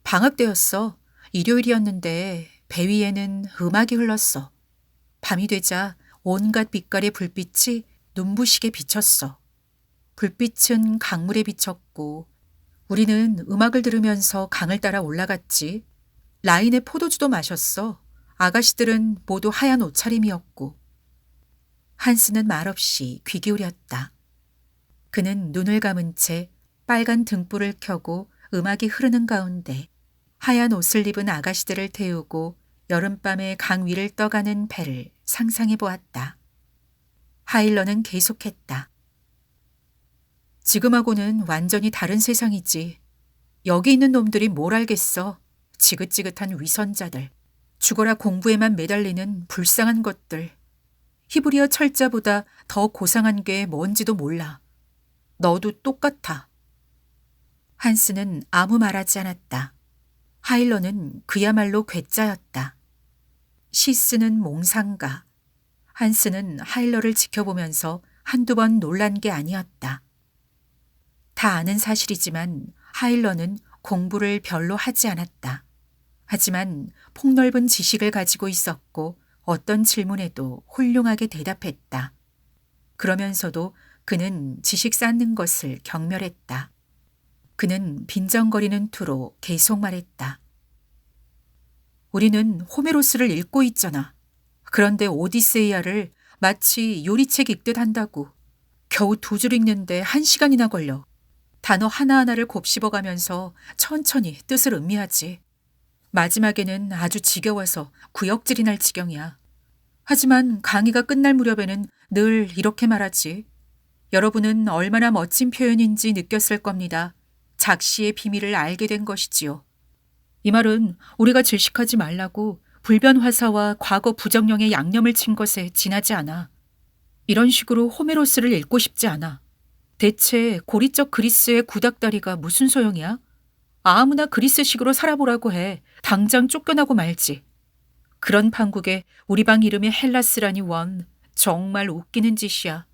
[SPEAKER 1] 방학 때였어. 일요일이었는데 배 위에는 음악이 흘렀어. 밤이 되자 온갖 빛깔의 불빛이 눈부시게 비쳤어. 불빛은 강물에 비쳤고 우리는 음악을 들으면서 강을 따라 올라갔지. 라인에 포도주도 마셨어. 아가씨들은 모두 하얀 옷차림이었고. 한스는 말없이 귀 기울였다. 그는 눈을 감은 채 빨간 등불을 켜고 음악이 흐르는 가운데 하얀 옷을 입은 아가씨들을 태우고 여름밤에 강 위를 떠가는 배를 상상해 보았다. 하일러는 계속했다. 지금하고는 완전히 다른 세상이지. 여기 있는 놈들이 뭘 알겠어. 지긋지긋한 위선자들. 죽어라 공부에만 매달리는 불쌍한 것들. 히브리어 철자보다 더 고상한 게 뭔지도 몰라. 너도 똑같아. 한스는 아무 말하지 않았다. 하일러는 그야말로 괴짜였다. 시스는 몽상가. 한스는 하일러를 지켜보면서 한두 번 놀란 게 아니었다. 다 아는 사실이지만 하일러는 공부를 별로 하지 않았다. 하지만 폭넓은 지식을 가지고 있었고 어떤 질문에도 훌륭하게 대답했다. 그러면서도 그는 지식 쌓는 것을 경멸했다. 그는 빈정거리는 투로 계속 말했다. 우리는 호메로스를 읽고 있잖아. 그런데 오디세이아를 마치 요리책 읽듯 한다고. 겨우 2줄 읽는데 1시간이나 걸려. 단어 하나하나를 곱씹어가면서 천천히 뜻을 음미하지. 마지막에는 아주 지겨워서 구역질이 날 지경이야. 하지만 강의가 끝날 무렵에는 늘 이렇게 말하지. 여러분은 얼마나 멋진 표현인지 느꼈을 겁니다. 작시의 비밀을 알게 된 것이지요. 이 말은 우리가 질식하지 말라고 불변화사와 과거 부정령의 양념을 친 것에 지나지 않아. 이런 식으로 호메로스를 읽고 싶지 않아. 대체 고리적 그리스의 구닥다리가 무슨 소용이야? 아무나 그리스식으로 살아보라고 해. 당장 쫓겨나고 말지. 그런 판국에 우리 방 이름이 헬라스라니 원. 정말 웃기는 짓이야.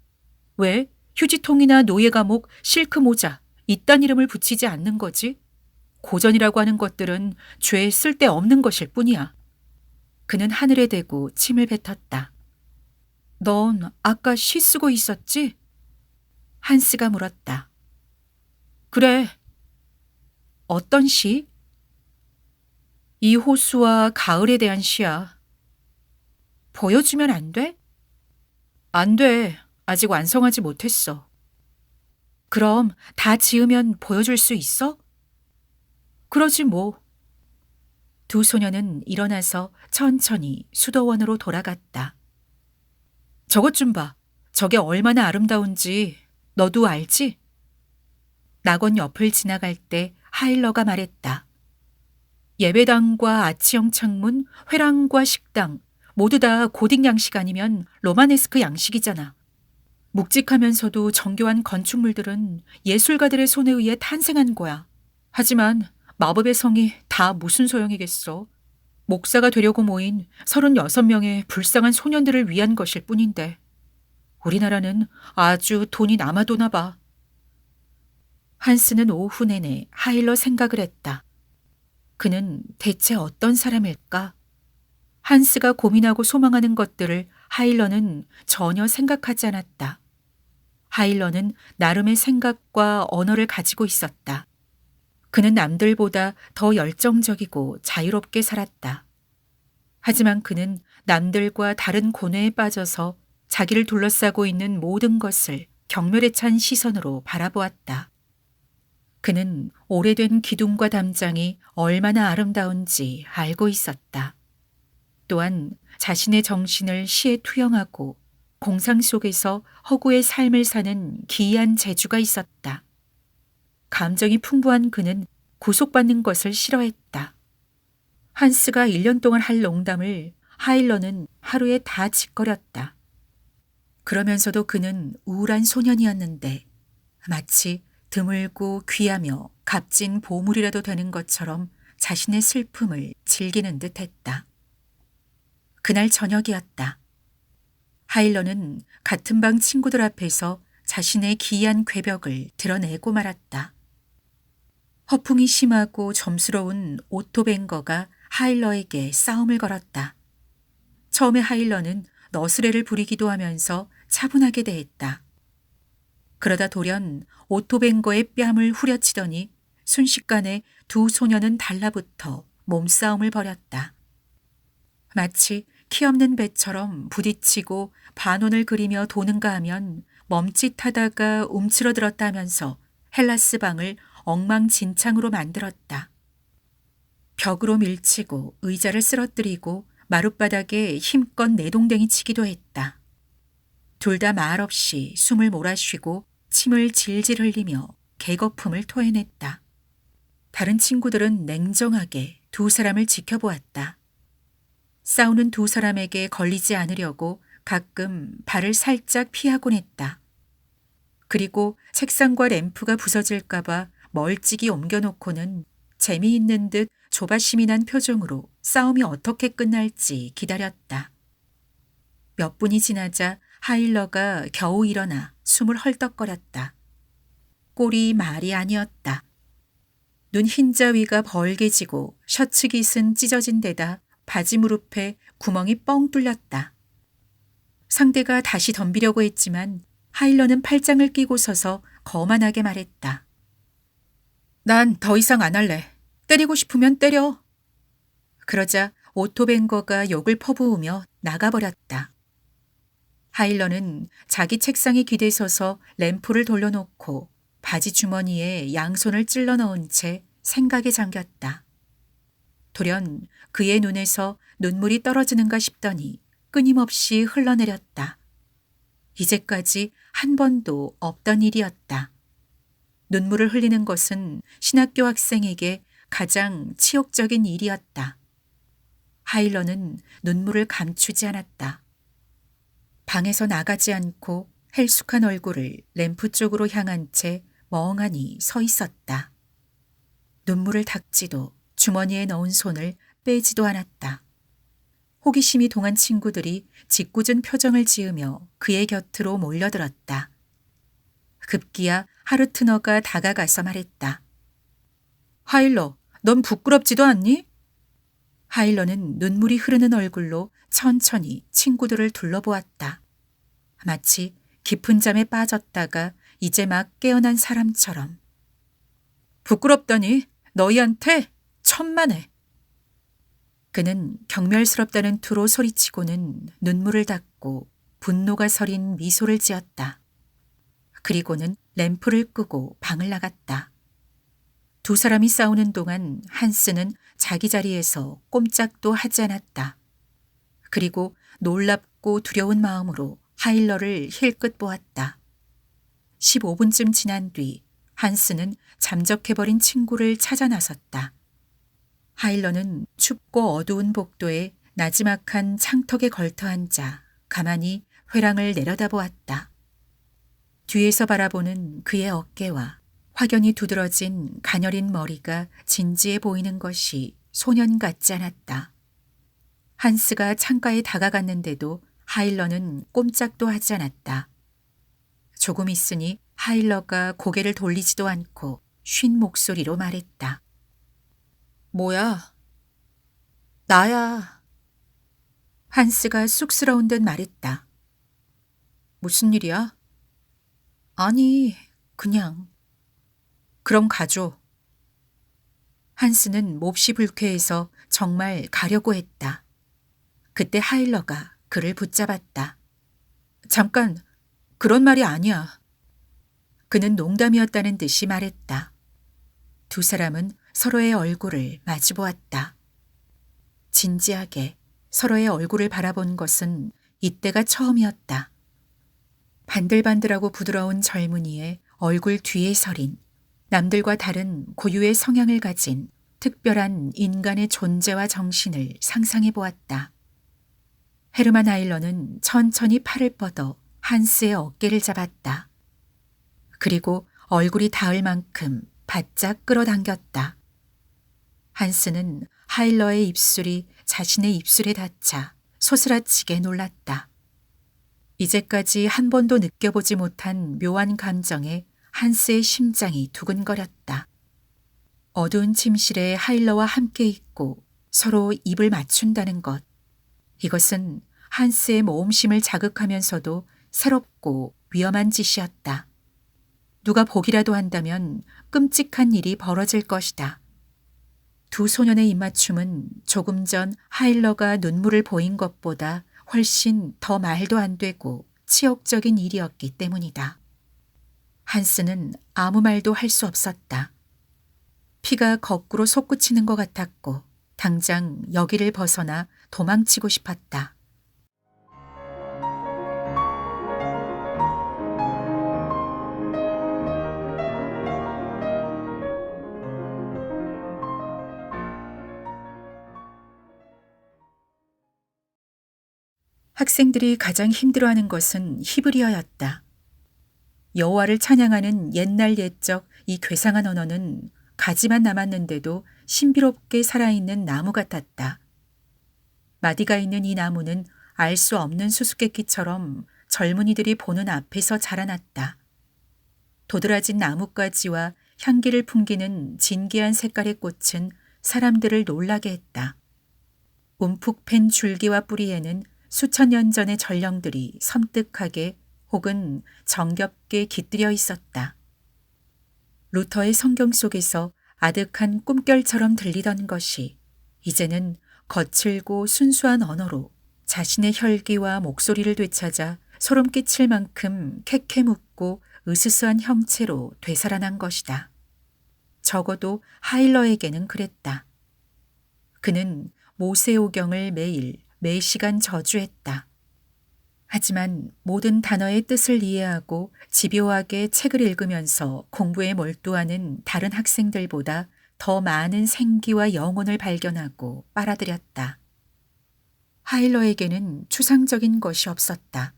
[SPEAKER 1] 왜 휴지통이나 노예 감옥, 실크 모자 이딴 이름을 붙이지 않는 거지? 고전이라고 하는 것들은 죄에 쓸데없는 것일 뿐이야. 그는 하늘에 대고 침을 뱉었다. 넌 아까 시 쓰고 있었지? 한스가 물었다. 그래. 어떤 시? 이 호수와 가을에 대한 시야. 보여주면 안 돼? 안 돼. 아직 완성하지 못했어. 그럼 다 지으면 보여줄 수 있어? 그러지 뭐. 두 소녀는 일어나서 천천히 수도원으로 돌아갔다. 저것 좀 봐. 저게 얼마나 아름다운지 너도 알지? 낙원 옆을 지나갈 때 하일러가 말했다. 예배당과 아치형 창문, 회랑과 식당 모두 다 고딕 양식 아니면 로마네스크 양식이잖아. 묵직하면서도 정교한 건축물들은 예술가들의 손에 의해 탄생한 거야. 하지만 마법의 성이 다 무슨 소용이겠어. 목사가 되려고 모인 36명의 불쌍한 소년들을 위한 것일 뿐인데 우리나라는 아주 돈이 남아도나 봐. 한스는 오후 내내 하일러 생각을 했다. 그는 대체 어떤 사람일까? 한스가 고민하고 소망하는 것들을 하일러는 전혀 생각하지 않았다. 하일러는 나름의 생각과 언어를 가지고 있었다. 그는 남들보다 더 열정적이고 자유롭게 살았다. 하지만 그는 남들과 다른 고뇌에 빠져서 자기를 둘러싸고 있는 모든 것을 경멸에 찬 시선으로 바라보았다. 그는 오래된 기둥과 담장이 얼마나 아름다운지 알고 있었다. 또한 자신의 정신을 시에 투영하고 공상 속에서 허구의 삶을 사는 기이한 재주가 있었다. 감정이 풍부한 그는 구속받는 것을 싫어했다. 한스가 1년 동안 할 농담을 하일러는 하루에 다 짓거렸다. 그러면서도 그는 우울한 소년이었는데 마치 드물고 귀하며 값진 보물이라도 되는 것처럼 자신의 슬픔을 즐기는 듯했다. 그날 저녁이었다. 하일러는 같은 방 친구들 앞에서 자신의 기이한 궤벽을 드러내고 말았다. 허풍이 심하고 점스러운 오토뱅거가 하일러에게 싸움을 걸었다. 처음에 하일러는 너스레를 부리기도 하면서 차분하게 대했다. 그러다 돌연 오토뱅거의 뺨을 후려치더니 순식간에 두 소년은 달라붙어 몸싸움을 벌였다. 마치 키 없는 배처럼 부딪히고 반원을 그리며 도는가 하면 멈칫하다가 움츠러들었다 하면서 헬라스 방을 엉망진창으로 만들었다. 벽으로 밀치고 의자를 쓰러뜨리고 마룻바닥에 힘껏 내동댕이 치기도 했다. 둘 다 말없이 숨을 몰아쉬고 침을 질질 흘리며 개거품을 토해냈다. 다른 친구들은 냉정하게 두 사람을 지켜보았다. 싸우는 두 사람에게 걸리지 않으려고 가끔 발을 살짝 피하곤 했다. 그리고 책상과 램프가 부서질까봐 멀찍이 옮겨놓고는 재미있는 듯 조바심이 난 표정으로 싸움이 어떻게 끝날지 기다렸다. 몇 분이 지나자 하일러가 겨우 일어나 숨을 헐떡거렸다. 꼴이 말이 아니었다. 눈 흰자 위가 벌게지고 셔츠 깃은 찢어진 데다 바지 무릎에 구멍이 뻥 뚫렸다. 상대가 다시 덤비려고 했지만 하일러는 팔짱을 끼고 서서 거만하게 말했다. 난 더 이상 안 할래. 때리고 싶으면 때려. 그러자 오토뱅거가 욕을 퍼부으며 나가버렸다. 하일러는 자기 책상에 기대서서 램프를 돌려놓고 바지 주머니에 양손을 찔러 넣은 채 생각에 잠겼다. 돌연 그의 눈에서 눈물이 떨어지는가 싶더니 끊임없이 흘러내렸다. 이제까지 한 번도 없던 일이었다. 눈물을 흘리는 것은 신학교 학생에게 가장 치욕적인 일이었다. 하일러는 눈물을 감추지 않았다. 방에서 나가지 않고 헬쑥한 얼굴을 램프 쪽으로 향한 채 멍하니 서 있었다. 눈물을 닦지도 주머니에 넣은 손을 빼지도 않았다. 호기심이 동한 친구들이 짓궂은 표정을 지으며 그의 곁으로 몰려들었다. 급기야 하르트너가 다가가서 말했다. 하일러, 넌 부끄럽지도 않니? 하일러는 눈물이 흐르는 얼굴로 천천히 친구들을 둘러보았다. 마치 깊은 잠에 빠졌다가 이제 막 깨어난 사람처럼. 부끄럽다니? 너희한테? 천만에. 그는 경멸스럽다는 투로 소리치고는 눈물을 닦고 분노가 서린 미소를 지었다. 그리고는 램프를 끄고 방을 나갔다. 두 사람이 싸우는 동안 한스는 자기 자리에서 꼼짝도 하지 않았다. 그리고 놀랍고 두려운 마음으로 하일러를 힐끗 보았다. 15분쯤 지난 뒤 한스는 잠적해버린 친구를 찾아 나섰다. 하일러는 춥고 어두운 복도에 나지막한 창턱에 걸터 앉아 가만히 회랑을 내려다보았다. 뒤에서 바라보는 그의 어깨와 확연히 두드러진 가녀린 머리가 진지해 보이는 것이 소년 같지 않았다. 한스가 창가에 다가갔는데도 하일러는 꼼짝도 하지 않았다. 조금 있으니 하일러가 고개를 돌리지도 않고 쉰 목소리로 말했다. 뭐야? 나야. 한스가 쑥스러운 듯 말했다. 무슨 일이야? 아니, 그냥. 그럼 가줘. 한스는 몹시 불쾌해서 정말 가려고 했다. 그때 하일러가 그를 붙잡았다. 잠깐, 그런 말이 아니야. 그는 농담이었다는 듯이 말했다. 두 사람은 서로의 얼굴을 마주보았다. 진지하게 서로의 얼굴을 바라본 것은 이때가 처음이었다. 반들반들하고 부드러운 젊은이의 얼굴 뒤에 서린 남들과 다른 고유의 성향을 가진 특별한 인간의 존재와 정신을 상상해 보았다. 헤르만 하일러는 천천히 팔을 뻗어 한스의 어깨를 잡았다. 그리고 얼굴이 닿을 만큼 바짝 끌어당겼다. 한스는 하일러의 입술이 자신의 입술에 닿자 소스라치게 놀랐다. 이제까지 한 번도 느껴보지 못한 묘한 감정에 한스의 심장이 두근거렸다. 어두운 침실에 하일러와 함께 있고 서로 입을 맞춘다는 것. 이것은 한스의 모험심을 자극하면서도 새롭고 위험한 짓이었다. 누가 보기라도 한다면 끔찍한 일이 벌어질 것이다. 두 소년의 입맞춤은 조금 전 하일러가 눈물을 보인 것보다 훨씬 더 말도 안 되고 치욕적인 일이었기 때문이다. 한스는 아무 말도 할 수 없었다. 피가 거꾸로 솟구치는 것 같았고 당장 여기를 벗어나 도망치고 싶었다. 학생들이 가장 힘들어하는 것은 히브리어였다. 여호와를 찬양하는 옛날 옛적 이 괴상한 언어는 가지만 남았는데도 신비롭게 살아있는 나무 같았다. 마디가 있는 이 나무는 알 수 없는 수수께끼처럼 젊은이들이 보는 앞에서 자라났다. 도드라진 나뭇가지와 향기를 풍기는 진귀한 색깔의 꽃은 사람들을 놀라게 했다. 움푹 팬 줄기와 뿌리에는 수천 년 전의 전령들이 섬뜩하게 혹은 정겹게 깃들여 있었다. 루터의 성경 속에서 아득한 꿈결처럼 들리던 것이 이제는 거칠고 순수한 언어로 자신의 혈기와 목소리를 되찾아 소름 끼칠 만큼 캐캐묻고 으스스한 형체로 되살아난 것이다. 적어도 하일러에게는 그랬다. 그는 모세오경을 매일 매시간 저주했다. 하지만 모든 단어의 뜻을 이해하고 집요하게 책을 읽으면서 공부에 몰두하는 다른 학생들보다 더 많은 생기와 영혼을 발견하고 빨아들였다. 하일러에게는 추상적인 것이 없었다.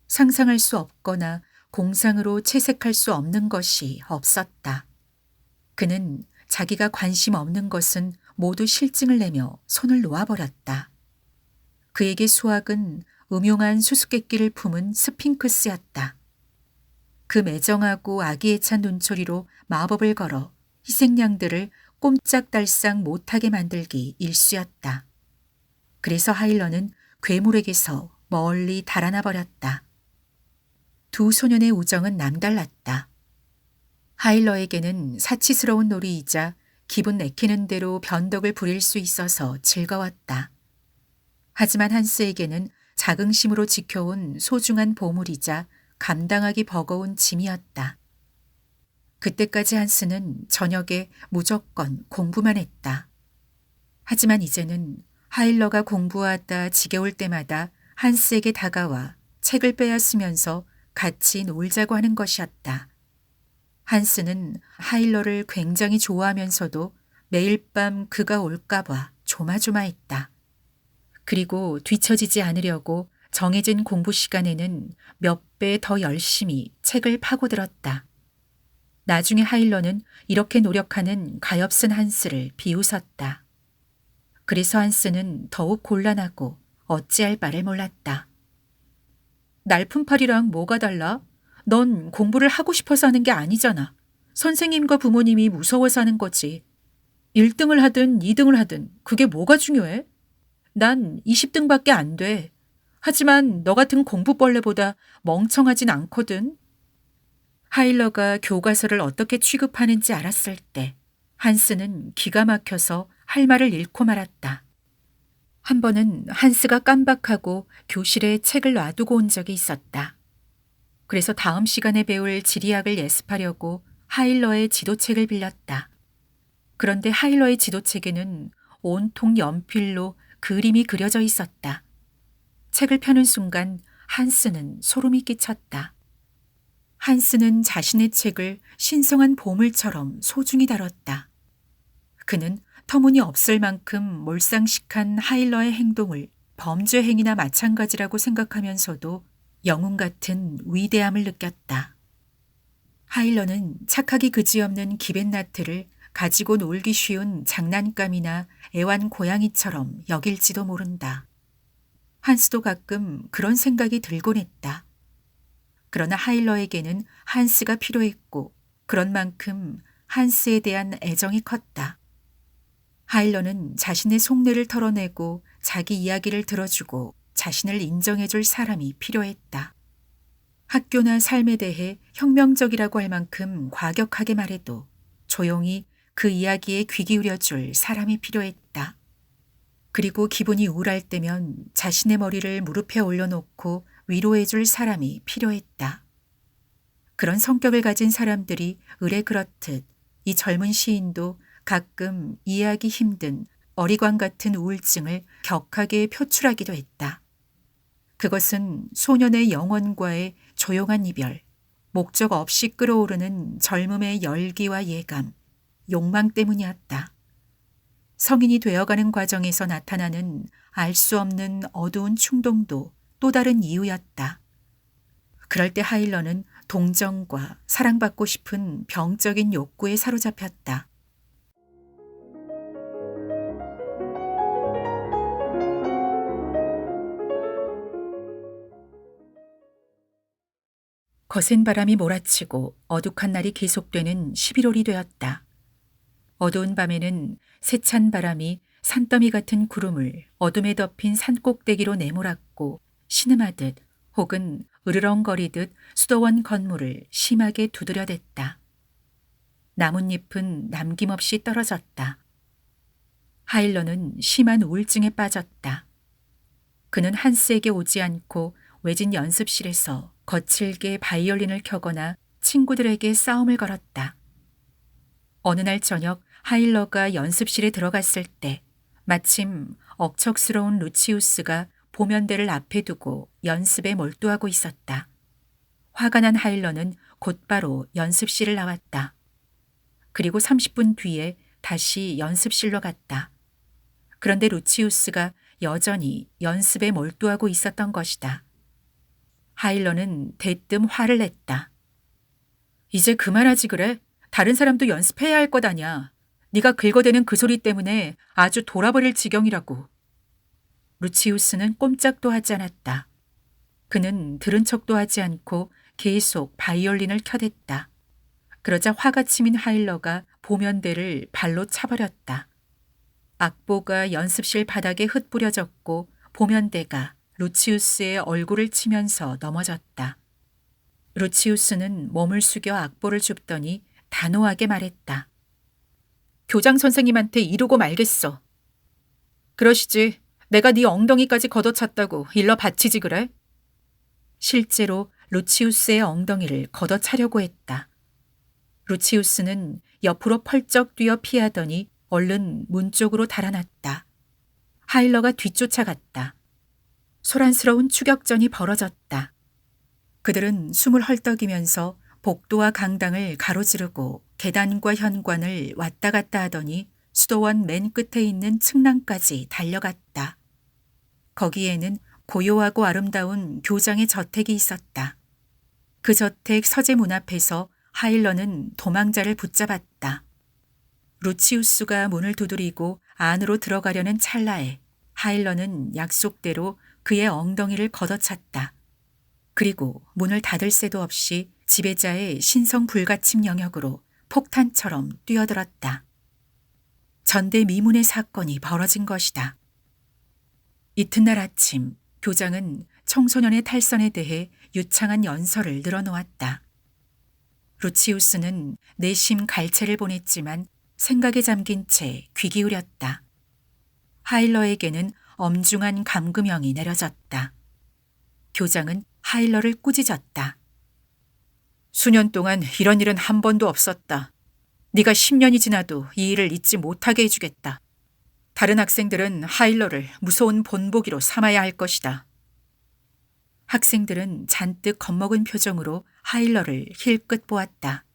[SPEAKER 1] 상상할 수 없거나 공상으로 채색할 수 없는 것이 없었다. 그는 자기가 관심 없는 것은 모두 실증을 내며 손을 놓아버렸다. 그에게 수학은 음용한 수수께끼를 품은 스핑크스였다. 그 매정하고 아기에 찬 눈초리로 마법을 걸어 희생양들을 꼼짝달싹 못하게 만들기 일쑤였다. 그래서 하일러는 괴물에게서 멀리 달아나 버렸다. 두 소년의 우정은 남달랐다. 하일러에게는 사치스러운 놀이이자 기분 내키는 대로 변덕을 부릴 수 있어서 즐거웠다. 하지만 한스에게는 자긍심으로 지켜온 소중한 보물이자 감당하기 버거운 짐이었다. 그때까지 한스는 저녁에 무조건 공부만 했다. 하지만 이제는 하일러가 공부하다 지겨울 때마다 한스에게 다가와 책을 빼앗으면서 같이 놀자고 하는 것이었다. 한스는 하일러를 굉장히 좋아하면서도 매일 밤 그가 올까봐 조마조마했다. 그리고 뒤처지지 않으려고 정해진 공부 시간에는 몇 배 더 열심히 책을 파고들었다. 나중에 하일러는 이렇게 노력하는 가엾은 한스를 비웃었다. 그래서 한스는 더욱 곤란하고 어찌할 바를 몰랐다. 날품팔이랑 뭐가 달라? 넌 공부를 하고 싶어서 하는 게 아니잖아. 선생님과 부모님이 무서워서 하는 거지. 1등을 하든 2등을 하든 그게 뭐가 중요해? 난 20등밖에 안 돼. 하지만 너 같은 공부벌레보다 멍청하진 않거든. 하일러가 교과서를 어떻게 취급하는지 알았을 때 한스는 기가 막혀서 할 말을 잃고 말았다. 한 번은 한스가 깜박하고 교실에 책을 놔두고 온 적이 있었다. 그래서 다음 시간에 배울 지리학을 예습하려고 하일러의 지도책을 빌렸다. 그런데 하일러의 지도책에는 온통 연필로 그림이 그려져 있었다. 책을 펴는 순간 한스는 소름이 끼쳤다. 한스는 자신의 책을 신성한 보물처럼 소중히 다뤘다. 그는 터무니없을 만큼 몰상식한 하일러의 행동을 범죄 행위나 마찬가지라고 생각하면서도 영웅 같은 위대함을 느꼈다. 하일러는 착하기 그지없는 기벤나트를 가지고 놀기 쉬운 장난감이나 애완 고양이처럼 여길지도 모른다. 한스도 가끔 그런 생각이 들곤 했다. 그러나 하일러에게는 한스가 필요했고 그런 만큼 한스에 대한 애정이 컸다. 하일러는 자신의 속내를 털어내고 자기 이야기를 들어주고 자신을 인정해줄 사람이 필요했다. 학교나 삶에 대해 혁명적이라고 할 만큼 과격하게 말해도 조용히 그 이야기에 귀 기울여줄 사람이 필요했다. 그리고 기분이 우울할 때면 자신의 머리를 무릎에 올려놓고 위로해줄 사람이 필요했다. 그런 성격을 가진 사람들이 의례 그렇듯 이 젊은 시인도 가끔 이해하기 힘든 어리광 같은 우울증을 격하게 표출하기도 했다. 그것은 소년의 영혼과의 조용한 이별, 목적 없이 끓어오르는 젊음의 열기와 예감, 욕망 때문이었다. 성인이 되어가는 과정에서 나타나는 알 수 없는 어두운 충동도 또 다른 이유였다. 그럴 때 하일러는 동정과 사랑받고 싶은 병적인 욕구에 사로잡혔다. 거센 바람이 몰아치고 어둑한 날이 계속되는 11월이 되었다. 어두운 밤에는 세찬 바람이 산더미 같은 구름을 어둠에 덮인 산꼭대기로 내몰았고 신음하듯 혹은 으르렁거리듯 수도원 건물을 심하게 두드려댔다. 나뭇잎은 남김없이 떨어졌다. 하일러는 심한 우울증에 빠졌다. 그는 한스에게 오지 않고 외진 연습실에서 거칠게 바이올린을 켜거나 친구들에게 싸움을 걸었다. 어느 날 저녁 하일러가 연습실에 들어갔을 때 마침 억척스러운 루치우스가 보면대를 앞에 두고 연습에 몰두하고 있었다. 화가 난 하일러는 곧바로 연습실을 나왔다. 그리고 30분 뒤에 다시 연습실로 갔다. 그런데 루치우스가 여전히 연습에 몰두하고 있었던 것이다. 하일러는 대뜸 화를 냈다. 이제 그만하지 그래? 다른 사람도 연습해야 할 것 아냐. 네가 긁어대는 그 소리 때문에 아주 돌아버릴 지경이라고. 루치우스는 꼼짝도 하지 않았다. 그는 들은 척도 하지 않고 계속 바이올린을 켜댔다. 그러자 화가 치민 하일러가 보면대를 발로 차버렸다. 악보가 연습실 바닥에 흩뿌려졌고 보면대가 루치우스의 얼굴을 치면서 넘어졌다. 루치우스는 몸을 숙여 악보를 줍더니 단호하게 말했다. 교장 선생님한테 이루고 말겠어. 그러시지. 내가 네 엉덩이까지 걷어찼다고 일러 바치지 그래? 실제로 루치우스의 엉덩이를 걷어차려고 했다. 루치우스는 옆으로 펄쩍 뛰어 피하더니 얼른 문 쪽으로 달아났다. 하일러가 뒤쫓아갔다. 소란스러운 추격전이 벌어졌다. 그들은 숨을 헐떡이면서 복도와 강당을 가로지르고 계단과 현관을 왔다 갔다 하더니 수도원 맨 끝에 있는 측랑까지 달려갔다. 거기에는 고요하고 아름다운 교장의 저택이 있었다. 그 저택 서재 문 앞에서 하일러는 도망자를 붙잡았다. 루치우스가 문을 두드리고 안으로 들어가려는 찰나에 하일러는 약속대로 그의 엉덩이를 걷어찼다. 그리고 문을 닫을 새도 없이 지배자의 신성 불가침 영역으로 폭탄처럼 뛰어들었다. 전대미문의 사건이 벌어진 것이다. 이튿날 아침 교장은 청소년의 탈선에 대해 유창한 연설을 늘어놓았다. 루치우스는 내심 갈채를 보냈지만 생각에 잠긴 채 귀 기울였다. 하일러에게는 엄중한 감금형이 내려졌다. 교장은 하일러를 꾸짖었다. 수년 동안 이런 일은 한 번도 없었다. 네가 10년이 지나도 이 일을 잊지 못하게 해주겠다. 다른 학생들은 하일러를 무서운 본보기로 삼아야 할 것이다. 학생들은 잔뜩 겁먹은 표정으로 하일러를 힐끗 보았다.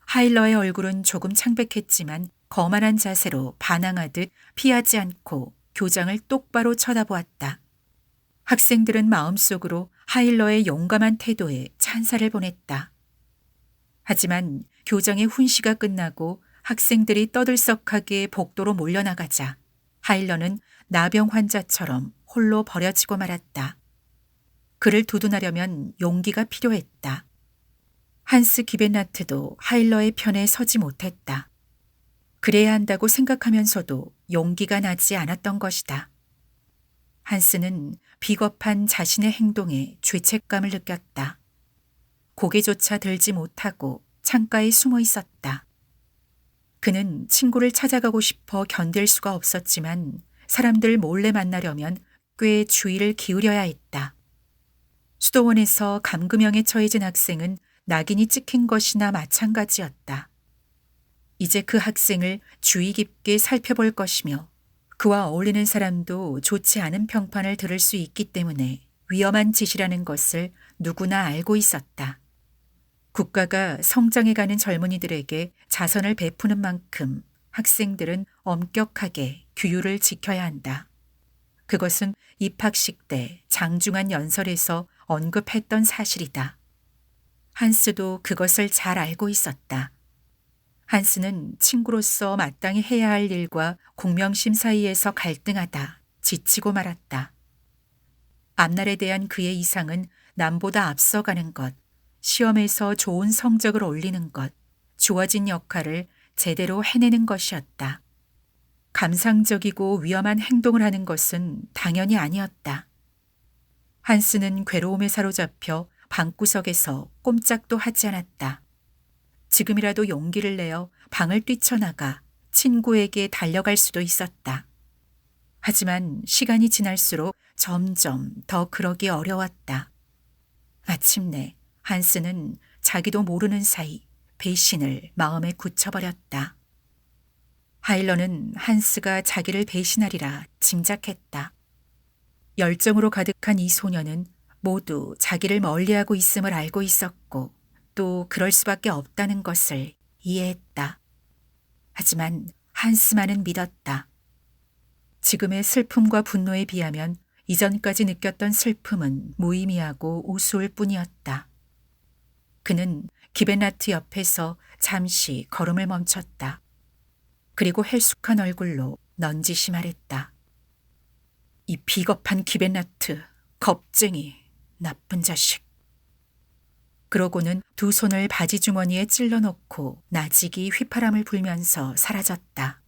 [SPEAKER 1] 하일러의 얼굴은 조금 창백했지만 거만한 자세로 반항하듯 피하지 않고 교장을 똑바로 쳐다보았다. 학생들은 마음속으로 하일러의 용감한 태도에 찬사를 보냈다. 하지만 교장의 훈시가 끝나고 학생들이 떠들썩하게 복도로 몰려나가자 하일러는 나병 환자처럼 홀로 버려지고 말았다. 그를 두둔하려면 용기가 필요했다. 한스 기벤나트도 하일러의 편에 서지 못했다. 그래야 한다고 생각하면서도 용기가 나지 않았던 것이다. 한스는 비겁한 자신의 행동에 죄책감을 느꼈다. 고개조차 들지 못하고 창가에 숨어 있었다. 그는 친구를 찾아가고 싶어 견딜 수가 없었지만 사람들 몰래 만나려면 꽤 주의를 기울여야 했다. 수도원에서 감금형에 처해진 학생은 낙인이 찍힌 것이나 마찬가지였다. 이제 그 학생을 주의 깊게 살펴볼 것이며 그와 어울리는 사람도 좋지 않은 평판을 들을 수 있기 때문에 위험한 짓이라는 것을 누구나 알고 있었다. 국가가 성장해가는 젊은이들에게 자선을 베푸는 만큼 학생들은 엄격하게 규율을 지켜야 한다. 그것은 입학식 때 장중한 연설에서 언급했던 사실이다. 한스도 그것을 잘 알고 있었다. 한스는 친구로서 마땅히 해야 할 일과 공명심 사이에서 갈등하다 지치고 말았다. 앞날에 대한 그의 이상은 남보다 앞서가는 것, 시험에서 좋은 성적을 올리는 것, 주어진 역할을 제대로 해내는 것이었다. 감상적이고 위험한 행동을 하는 것은 당연히 아니었다. 한스는 괴로움에 사로잡혀 방구석에서 꼼짝도 하지 않았다. 지금이라도 용기를 내어 방을 뛰쳐나가 친구에게 달려갈 수도 있었다. 하지만 시간이 지날수록 점점 더 그러기 어려웠다. 마침내 한스는 자기도 모르는 사이 배신을 마음에 굳혀버렸다. 하일러는 한스가 자기를 배신하리라 짐작했다. 열정으로 가득한 이 소녀는 모두 자기를 멀리하고 있음을 알고 있었고 또 그럴 수밖에 없다는 것을 이해했다. 하지만 한스만은 믿었다. 지금의 슬픔과 분노에 비하면 이전까지 느꼈던 슬픔은 무의미하고 우스울 뿐이었다. 그는 기벤나트 옆에서 잠시 걸음을 멈췄다. 그리고 헬쑥한 얼굴로 넌지시 말했다. 이 비겁한 기벤나트, 겁쟁이, 나쁜 자식. 그러고는 두 손을 바지 주머니에 찔러넣고 나직이 휘파람을 불면서 사라졌다.